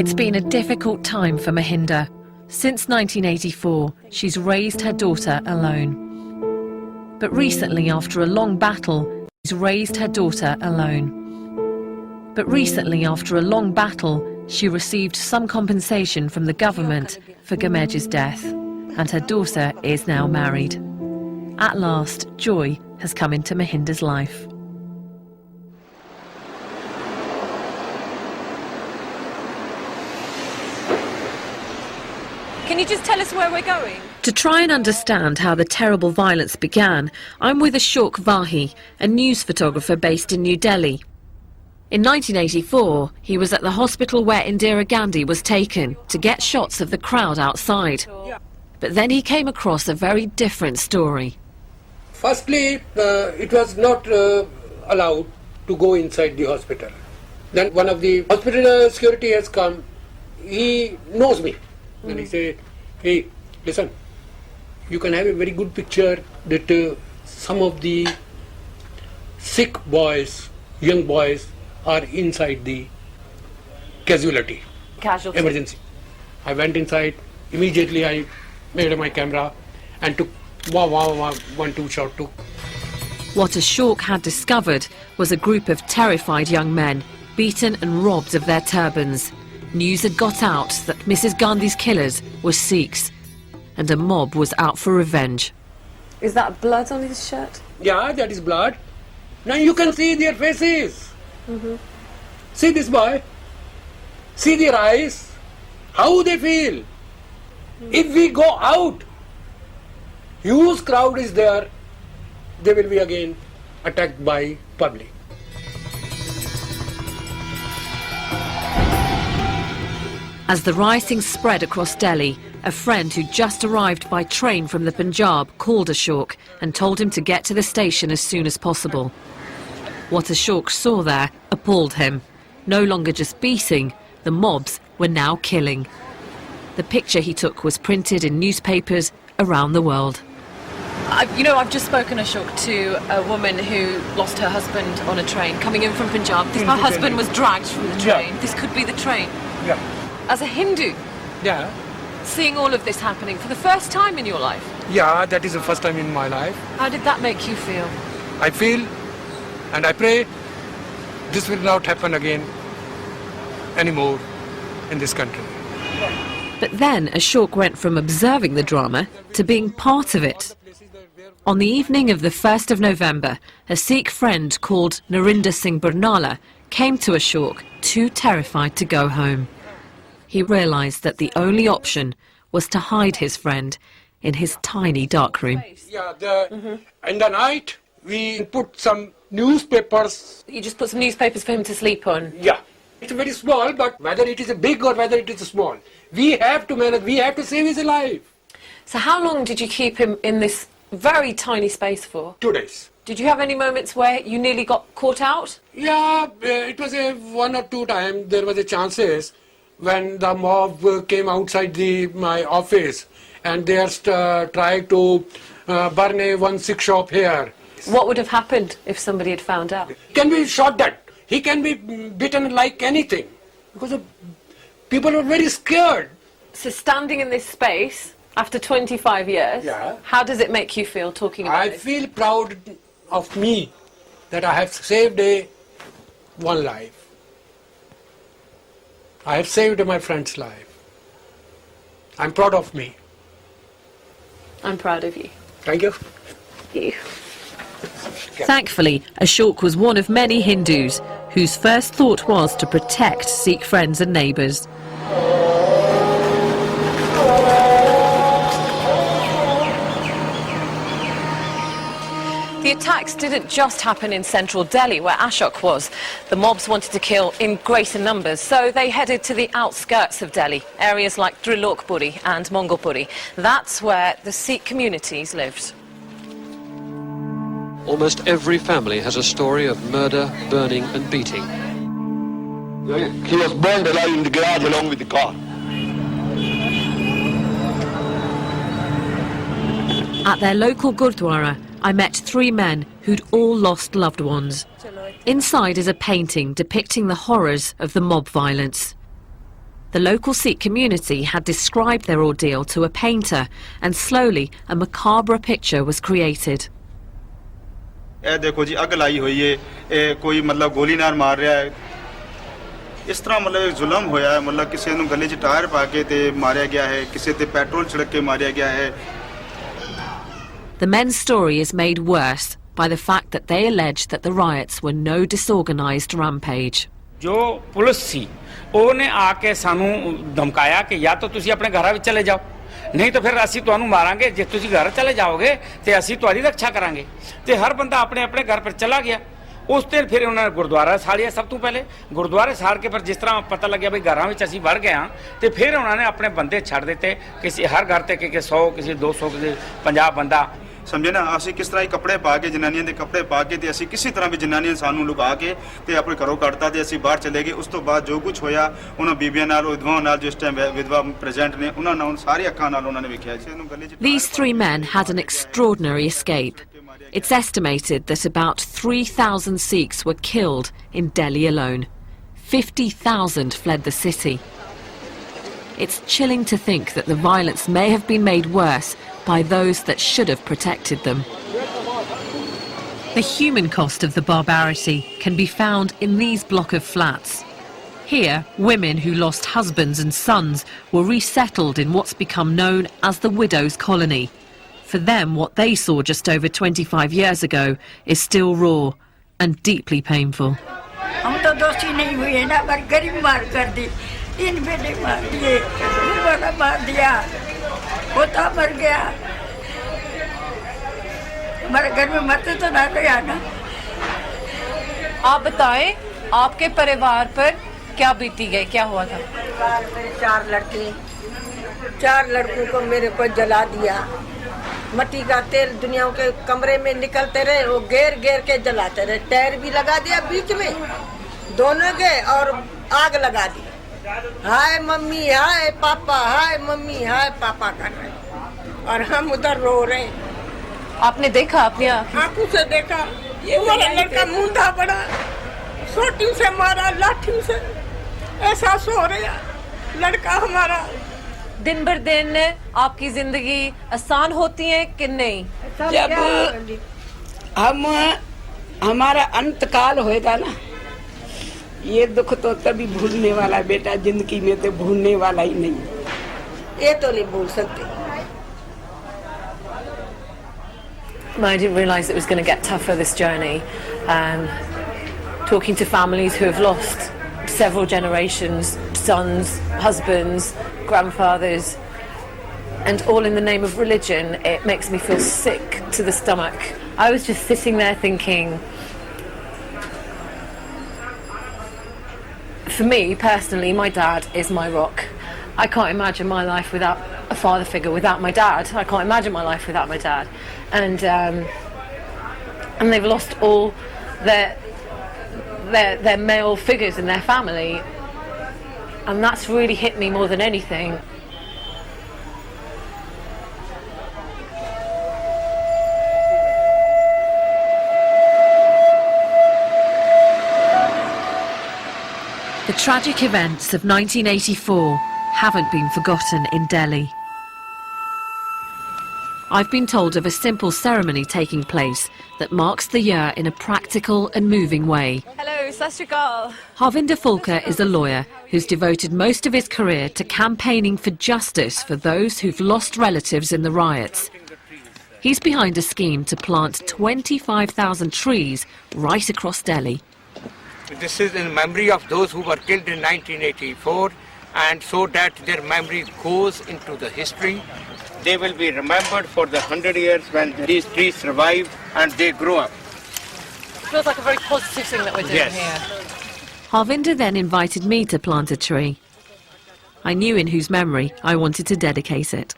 It's been a difficult time for Mahinder. Since 1984, she's raised her daughter alone. But recently, after a long battle, she received some compensation from the government for Gurmeet's death. and her daughter is now married. At last, joy has come into Mahinder's life. Can you just tell us where we're going? To try and understand how the terrible violence began, I'm with Ashok Vahi, a news photographer based in New Delhi. In 1984, he was at the hospital where Indira Gandhi was taken to get shots of the crowd outside. But then he came across a very different story. Firstly, it was not allowed to go inside the hospital. Then one of the hospital security has come. He knows me. And he said, hey, listen, you can have a very good picture that some of the Sikh boys, young boys, are inside the casualty. Emergency. I went inside. Immediately I made my camera and took one, two shot took. What Ashok had discovered was a group of terrified young men, beaten and robbed of their turbans. News had got out that Mrs. Gandhi's killers were Sikhs, and a mob was out for revenge. Is that blood on his shirt? Yeah, that is blood. Now you can see their faces. See this boy. See their eyes. How they feel. If we go out, huge crowd is there, they will be again attacked by public. As the rioting spread across Delhi, a friend who just arrived by train from the Punjab called Ashok and told him to get to the station as soon as possible. What Ashok saw there appalled him. No longer just beating, the mobs were now killing. The picture he took was printed in newspapers around the world. I've just spoken, Ashok, to a woman who lost her husband on a train coming in from Punjab. Her husband was dragged from the train. This could be the train. Yeah. As a Hindu, seeing all of this happening for the first time in your life. Yeah, that is the first time in my life. How did that make you feel? I feel and I pray this will not happen again anymore in this country. But then Ashok went from observing the drama to being part of it. On the evening of the 1st of November, a Sikh friend called Narinder Singh Barnala came to Ashok, too terrified to go home. He realised that the only option was to hide his friend in his tiny dark room. Yeah, in the night we put some newspapers. You just put some newspapers for him to sleep on? Yeah. It's very small, but whether it is a big or whether it is a small, we have to manage, we have to save his life. So how long did you keep him in this very tiny space for? 2 days. Did you have any moments where you nearly got caught out? Yeah, it was a 1 or 2 times there was a chances when the mob came outside my office and they are trying to burn one Sikh shop here. What would have happened if somebody had found out? He can be shot dead. He can be beaten like anything because people are very scared. So standing in this space after 25 years, how does it make you feel talking about this? I feel proud of me that I have saved one life. I have saved my friend's life. I'm proud of me. I'm proud of you. Thank you. You. Thankfully, Ashok was one of many Hindus whose first thought was to protect Sikh friends and neighbours. The attacks didn't just happen in central Delhi, where Ashok was. The mobs wanted to kill in greater numbers, so they headed to the outskirts of Delhi, areas like Trilokpuri and Mongolpuri. That's where the Sikh communities lived. Almost every family has a story of murder, burning and beating. He was burned alive in the garage along with the car. At their local Gurdwara, I met 3 men who'd all lost loved ones. Inside is a painting depicting the horrors of the mob violence. The local Sikh community had described their ordeal to a painter, and slowly a macabre picture was created. ਇਹ ਦੇਖੋ ਜੀ ਅੱਗ ਲਾਈ ਹੋਈ ਏ ਇਹ ਕੋਈ ਮਤਲਬ ਗੋਲੀ ਨਾਲ ਮਾਰ ਰਿਹਾ ਹੈ ਇਸ ਤਰ੍ਹਾਂ ਮਤਲਬ ਇੱਕ ਜ਼ੁਲਮ ਹੋਇਆ ਹੈ ਮਤਲਬ ਕਿਸੇ ਨੂੰ ਗਲੇ 'ਚ ਟਾਇਰ ਪਾ ਕੇ ਤੇ ਮਾਰਿਆ ਗਿਆ ਹੈ ਕਿਸੇ ਤੇ ਪੈਟਰੋਲ ਛਿੜਕ ਕੇ ਮਾਰਿਆ ਗਿਆ ਹੈ The men's story is made worse by the fact that they allege that the riots were no disorganized rampage. जो पुलिस सी ਉਹਨੇ ਆ ਕੇ ਸਾਨੂੰ ਧਮਕਾਇਆ ਕਿ ਜਾਂ ਤਾਂ ਤੁਸੀਂ ਆਪਣੇ ਘਰਾਂ ਵਿੱਚ ਚਲੇ ਜਾਓ ਨਹੀਂ ਤਾਂ ਫਿਰ ਅਸੀਂ ਤੁਹਾਨੂੰ ਮਾਰਾਂਗੇ ਜੇ ਤੁਸੀਂ ਘਰ ਚਲੇ ਜਾਓਗੇ ਤੇ ਅਸੀਂ ਤੁਹਾਡੀ ਰੱਖਿਆ ਕਰਾਂਗੇ ਤੇ ਹਰ ਬੰਦਾ ਆਪਣੇ ਆਪਣੇ ਘਰ ਪਰ ਚਲਾ ਗਿਆ ਉਸ ਦਿਨ ਫਿਰ ਉਹਨਾਂ ਨੇ ਗੁਰਦੁਆਰਾ ਸਾੜਿਆ ਸਭ ਤੋਂ ਪਹਿਲੇ ਗੁਰਦੁਆਰੇ ਸਾੜ ਕੇ ਫਿਰ ਜਿਸ ਤਰ੍ਹਾਂ ਪਤਾ ਲੱਗਿਆ ਵੀ ਘਰਾਂ ਵਿੱਚ ਅਸੀਂ ਵੜ ਗਏ ਹਾਂ ਤੇ ਫਿਰ ਉਹਨਾਂ ਨੇ ਆਪਣੇ ਬੰਦੇ ਛੱਡ ਦਿੱਤੇ ਕਿਸੇ ਹਰ ਘਰ ਤੇ ਕਿ 100 ਕਿਸੇ 200 ਕਿਸੇ 50 ਬੰਦਾ ਸਮਝੇ ਨਾ ਅਸੀਂ ਕਿਸ ਤਰ੍ਹਾਂ ਹੀ ਕੱਪੜੇ ਪਾ ਕੇ ਜਨਾਨੀਆਂ ਦੇ ਕੱਪੜੇ ਪਾ ਕੇ ਤੇ ਅਸੀਂ ਕਿਸੇ ਤਰ੍ਹਾਂ ਵੀ ਜਨਾਨੀਆਂ ਸਾਨੂੰ ਲੁਕਾ ਕੇ ਤੇ ਆਪਣੇ ਘਰੋਂ ਕੱਢਤਾ ਤੇ ਅਸੀਂ ਬਾਹਰ ਚਲੇ ਗਏ ਉਸ ਤੋਂ ਬਾਅਦ ਜੋ ਕੁਝ ਹੋਇਆ ਉਹਨਾਂ ਬੀਬੀਆਂ ਨਾਲ ਵਿਧਵਾਵਾਂ ਨਾਲ ਜਿਸ ਟਾਈਮ ਵਿਧਵਾ ਪ੍ਰੈਜ਼ੈਂਟ ਨੇ ਉਹਨਾਂ ਨਾਲ ਸਾਰੀ ਅੱਖਾਂ ਨਾਲ ਉਹਨਾਂ ਨੇ ਵੇਖਿਆ ਸੀ ਇਹਨੂੰ ਗਲੇ 'ਚ These three men had an extraordinary escape. It's estimated that about 3,000 Sikhs were killed in Delhi alone. 50,000 fled the city. It's chilling to think that the violence may have been made worse by those that should have protected them. The human cost of the barbarity can be found in these block of flats. Here, women who lost husbands and sons were resettled in what's become known as the widows' colony. For them, what they saw just over 25 years ago is still raw and deeply painful. हम तो दोषी नहीं हुए ना पर गरीब मार कर दी 3 बेटे मार दिए बड़ा मार दिया पोता मर गया हमारे घर में मरते तो ना गया ना आप बताएं आपके परिवार पर क्या बीती गई क्या हुआ था मेरे 4 लड़के 4 लड़कों को मेरे को जला दिया मट्टी का तेल दुनिया के कमरे में निकलते रहे वो घेर घेर के जलाते रहे टायर भी लगा दिया बीच में दोनों के और आग लगा दी हाय मम्मी हाय पापा हाय मम्मी हाय पापा कर रहे और हम उधर रो रहे आपने देखा अपनी आंखों से देखा ये वाला लड़का मुंडा पड़ा सोटी से मारा लाठी से ऐसा सो रहा लड़का हमारा दिन भर दिन आपकी जिंदगी आसान होती है कि नहीं जब हम हमारा अंतकाल होएगा ना ये दुख तो तभी भूलने वाला बेटा जिंदगी में तो भूलने वाला ही नहीं ये तो नहीं भूल सकते I didn't realise it was going to get tougher this journey. Talking to families who have lost several generations, sons, husbands, grandfathers, and all in the name of religion, it makes me feel sick to the stomach. I was just sitting there thinking, for me personally, my dad is my rock. I can't imagine my life without a father figure, without my dad. I can't imagine my life without my dad. And they've lost all their male figures in their family, and that's really hit me more than anything. The tragic events of 1984 haven't been forgotten in Delhi. I've been told of a simple ceremony taking place that marks the year in a practical and moving way. Hello, Sat Shri Akal. Harvinder Fulkar is a lawyer who's devoted most of his career to campaigning for justice for those who've lost relatives in the riots. He's behind a scheme to plant 25,000 trees right across Delhi. This is in memory of those who were killed in 1984, and so that their memory goes into the history. They will be remembered for the 100 years when these trees survive and they grow up. Feels like a very positive thing that we're doing here. Harvinder then invited me to plant a tree. I knew in whose memory I wanted to dedicate it.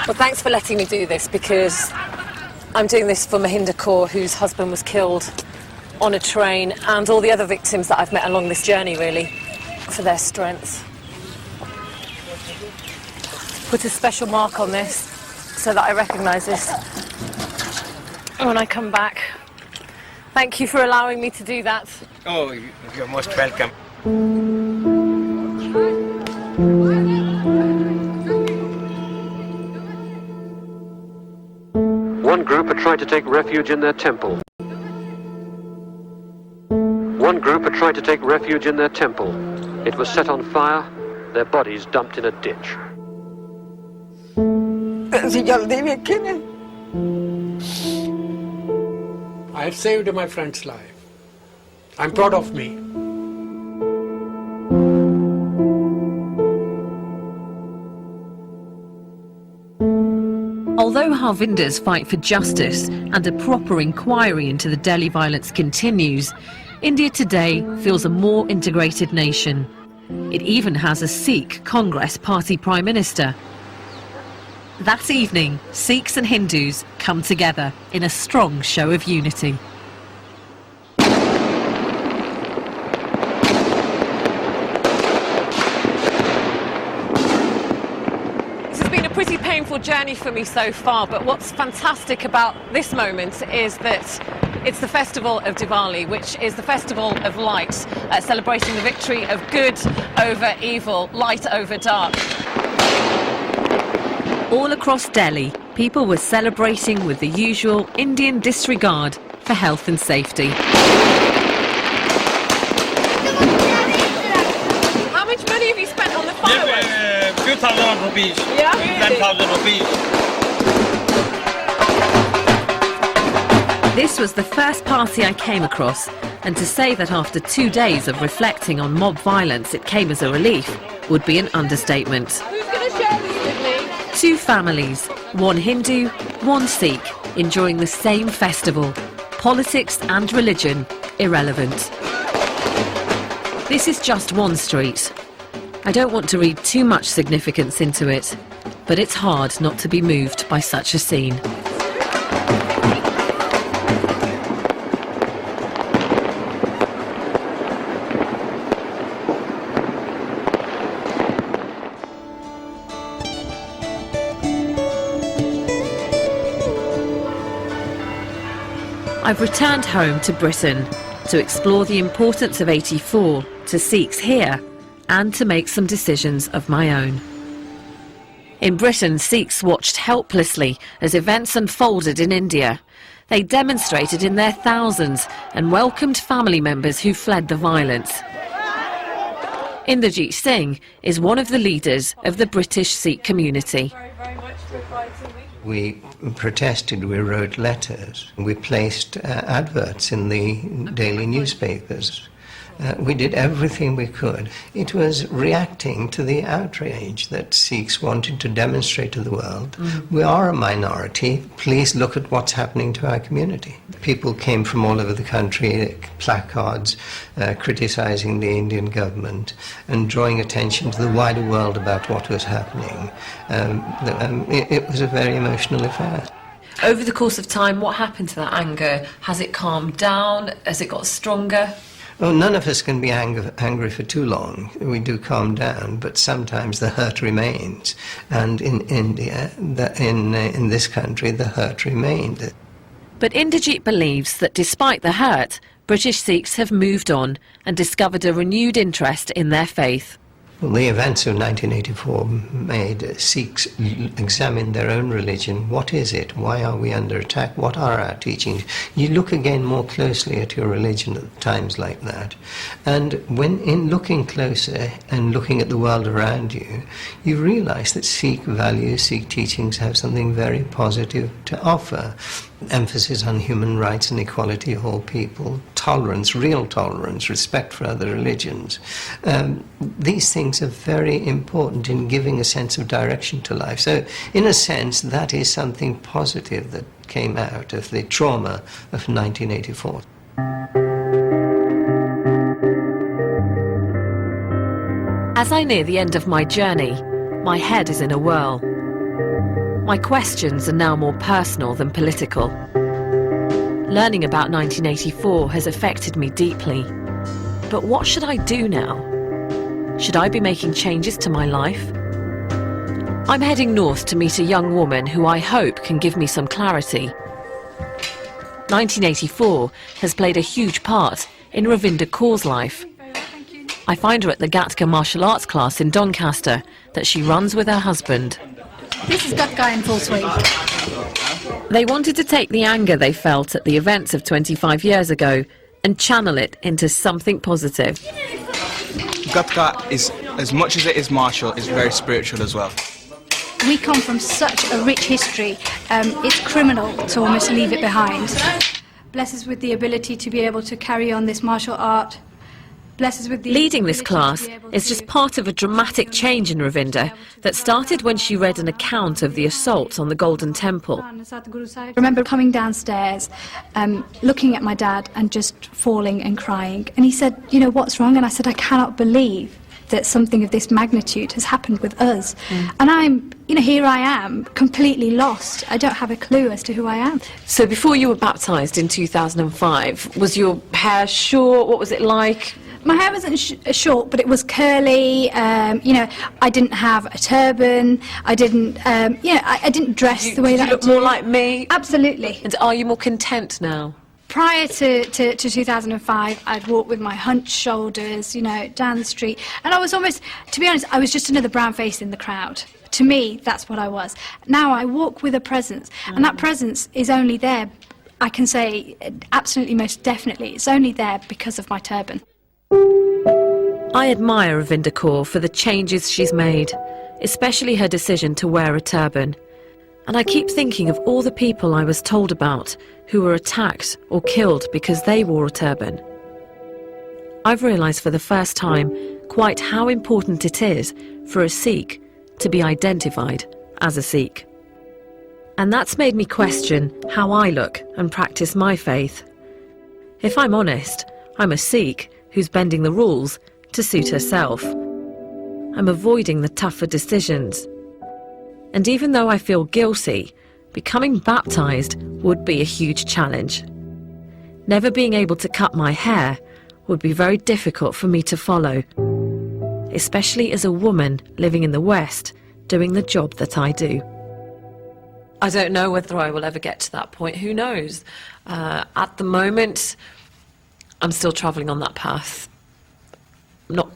Well, thanks for letting me do this, because I'm doing this for Mahinder Kaur, whose husband was killed on a train, and all the other victims that I've met along this journey, really, for their strength. Put a special mark on this so that I recognise this when I come back. Thank you for allowing me to do that. Oh, you're most welcome. One group had tried to take refuge in their temple. One group had tried to take refuge in their temple. It was set on fire, their bodies dumped in a ditch. I have saved my friend's life. I'm proud of me. Although Harvinders fight for justice and a proper inquiry into the Delhi violence continues, India today feels a more integrated nation. It even has a Sikh Congress Party Prime Minister. That evening, Sikhs and Hindus come together in a strong show of unity. Pretty painful journey for me so far, but what's fantastic about this moment is that it's the festival of Diwali, which is the festival of light, celebrating the victory of good over evil, light over dark. All across Delhi, people were celebrating with the usual Indian disregard for health and safety. How much money have you spent on the fireworks? Few thousand rupees. Yeah? 10,000 rupees. This was the first party I came across, and to say that after 2 days of reflecting on mob violence it came as a relief would be an understatement. Who's going to share this with me? 2 families, one Hindu, one Sikh, enjoying the same festival. Politics and religion irrelevant. This is just one street. I don't want to read too much significance into it, but it's hard not to be moved by such a scene. I've returned home to Britain to explore the importance of 84 to Sikhs here and to make some decisions of my own. In Britain, Sikhs watched helplessly as events unfolded in India. They demonstrated in their thousands and welcomed family members who fled the violence. Inderjeet Singh is one of the leaders of the British Sikh community. We protested, we wrote letters, we placed adverts in the daily newspapers. We did everything we could. It was reacting to the outrage that Sikhs wanted to demonstrate to the world. We are a minority. Please look at what's happening to our community. People came from all over the country, placards criticizing the Indian government and drawing attention to the wider world about what was happening. It was a very emotional affair. Over the course of time, what happened to that anger? Has it calmed down? Has it got stronger? Well, none of us can be angry for too long. We do calm down, but sometimes the hurt remains. And in India, in this country, the hurt remained. But Inderjeet believes that despite the hurt, British Sikhs have moved on and discovered a renewed interest in their faith. Well, the events of 1984 made Sikhs examine their own religion. What is it? Why are we under attack? What are our teachings? You look again more closely at your religion at times like that. And when in looking closer and looking at the world around you, you realize that Sikh values, Sikh teachings have something very positive to offer. Emphasis on human rights and equality of all people, tolerance, real tolerance, respect for other religions. These things are very important in giving a sense of direction to life. So, in a sense, that is something positive that came out of the trauma of 1984. As I near the end of my journey, my head is in a whirl. My questions are now more personal than political. Learning about 1984 has affected me deeply. But what should I do now? Should I be making changes to my life? I'm heading north to meet a young woman who I hope can give me some clarity. 1984 has played a huge part in Ravinder Kaur's life. I find her at the Gatka martial arts class in Doncaster that she runs with her husband. This is Gatka in full swing. They wanted to take the anger they felt at the events of 25 years ago and channel it into something positive. Gatka is, as much as it is martial, is very spiritual as well. We come from such a rich history, it's criminal to almost leave it behind. Bless us with the ability to be able to carry on this martial art. Bless us with the Leading this class is just part of a dramatic change in Ravinder that started when she read an account of the assault on the Golden Temple. I remember coming downstairs, looking at my dad and just falling and crying. And he said, you know, what's wrong? And I said, I cannot believe that something of this magnitude has happened with us. And here I am, completely lost. I don't have a clue as to who I am. So before you were baptised in 2005, was your hair short? What was it like? My hair wasn't short, but it was curly. I didn't have a turban. I didn't, I didn't dress the way that I do. Did you look more like me? Absolutely. And are you more content now? Prior to 2005, I'd walk with my hunched shoulders, down the street. And I was almost, to be honest, I was just another brown face in the crowd. To me, that's what I was. Now I walk with a presence, and that presence is only there, I can say, absolutely, most definitely, it's only there because of my turban. I admire Ravinder Kaur for the changes she's made, especially her decision to wear a turban. And I keep thinking of all the people I was told about who were attacked or killed because they wore a turban. I've realised for the first time quite how important it is for a Sikh to be identified as a Sikh. And that's made me question how I look and practice my faith. If I'm honest, I'm a Sikh who's bending the rules to suit herself. I'm avoiding the tougher decisions. And even though I feel guilty, becoming baptised would be a huge challenge. Never being able to cut my hair would be very difficult for me to follow, especially as a woman living in the West doing the job that I do. I don't know whether I will ever get to that point. Who knows? At the moment, I'm still travelling on that path. I'm not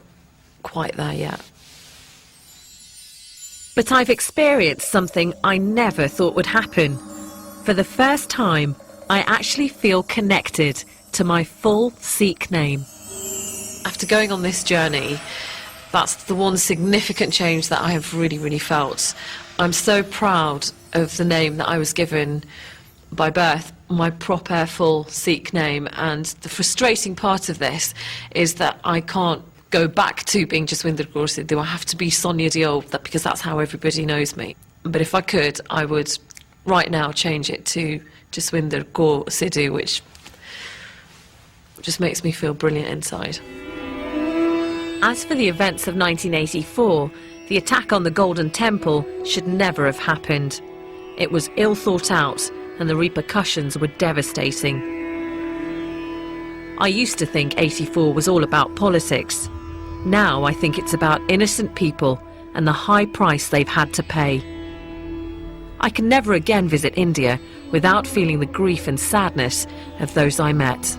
quite there yet. But I've experienced something I never thought would happen. For the first time, I actually feel connected to my full Sikh name. After going on this journey, that's the one significant change that I have really, really felt. I'm so proud of the name that I was given by birth, my proper full Sikh name, and the frustrating part of this is that I can't go back to being Jaswinder Kaur Sidhu. I have to be Sonia Diol, because that's how everybody knows me. But if I could, I would right now change it to Jaswinder Kaur Sidhu, which just makes me feel brilliant inside. As for the events of 1984, the attack on the Golden Temple should never have happened. It was ill thought out, and the repercussions were devastating. I used to think 84 was all about politics. Now I think it's about innocent people and the high price they've had to pay. I can never again visit India without feeling the grief and sadness of those I met.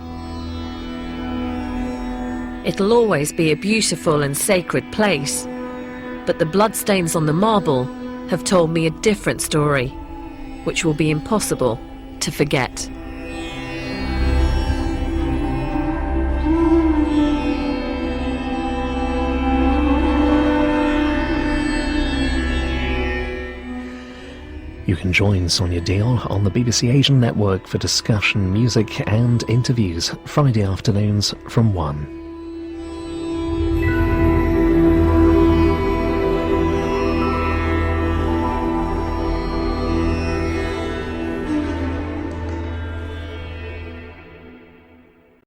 It'll always be a beautiful and sacred place, but the bloodstains on the marble have told me a different story, which will be impossible to forget. You can join Sonia Diol on the BBC Asian Network for discussion, music and interviews, Friday afternoons from 1.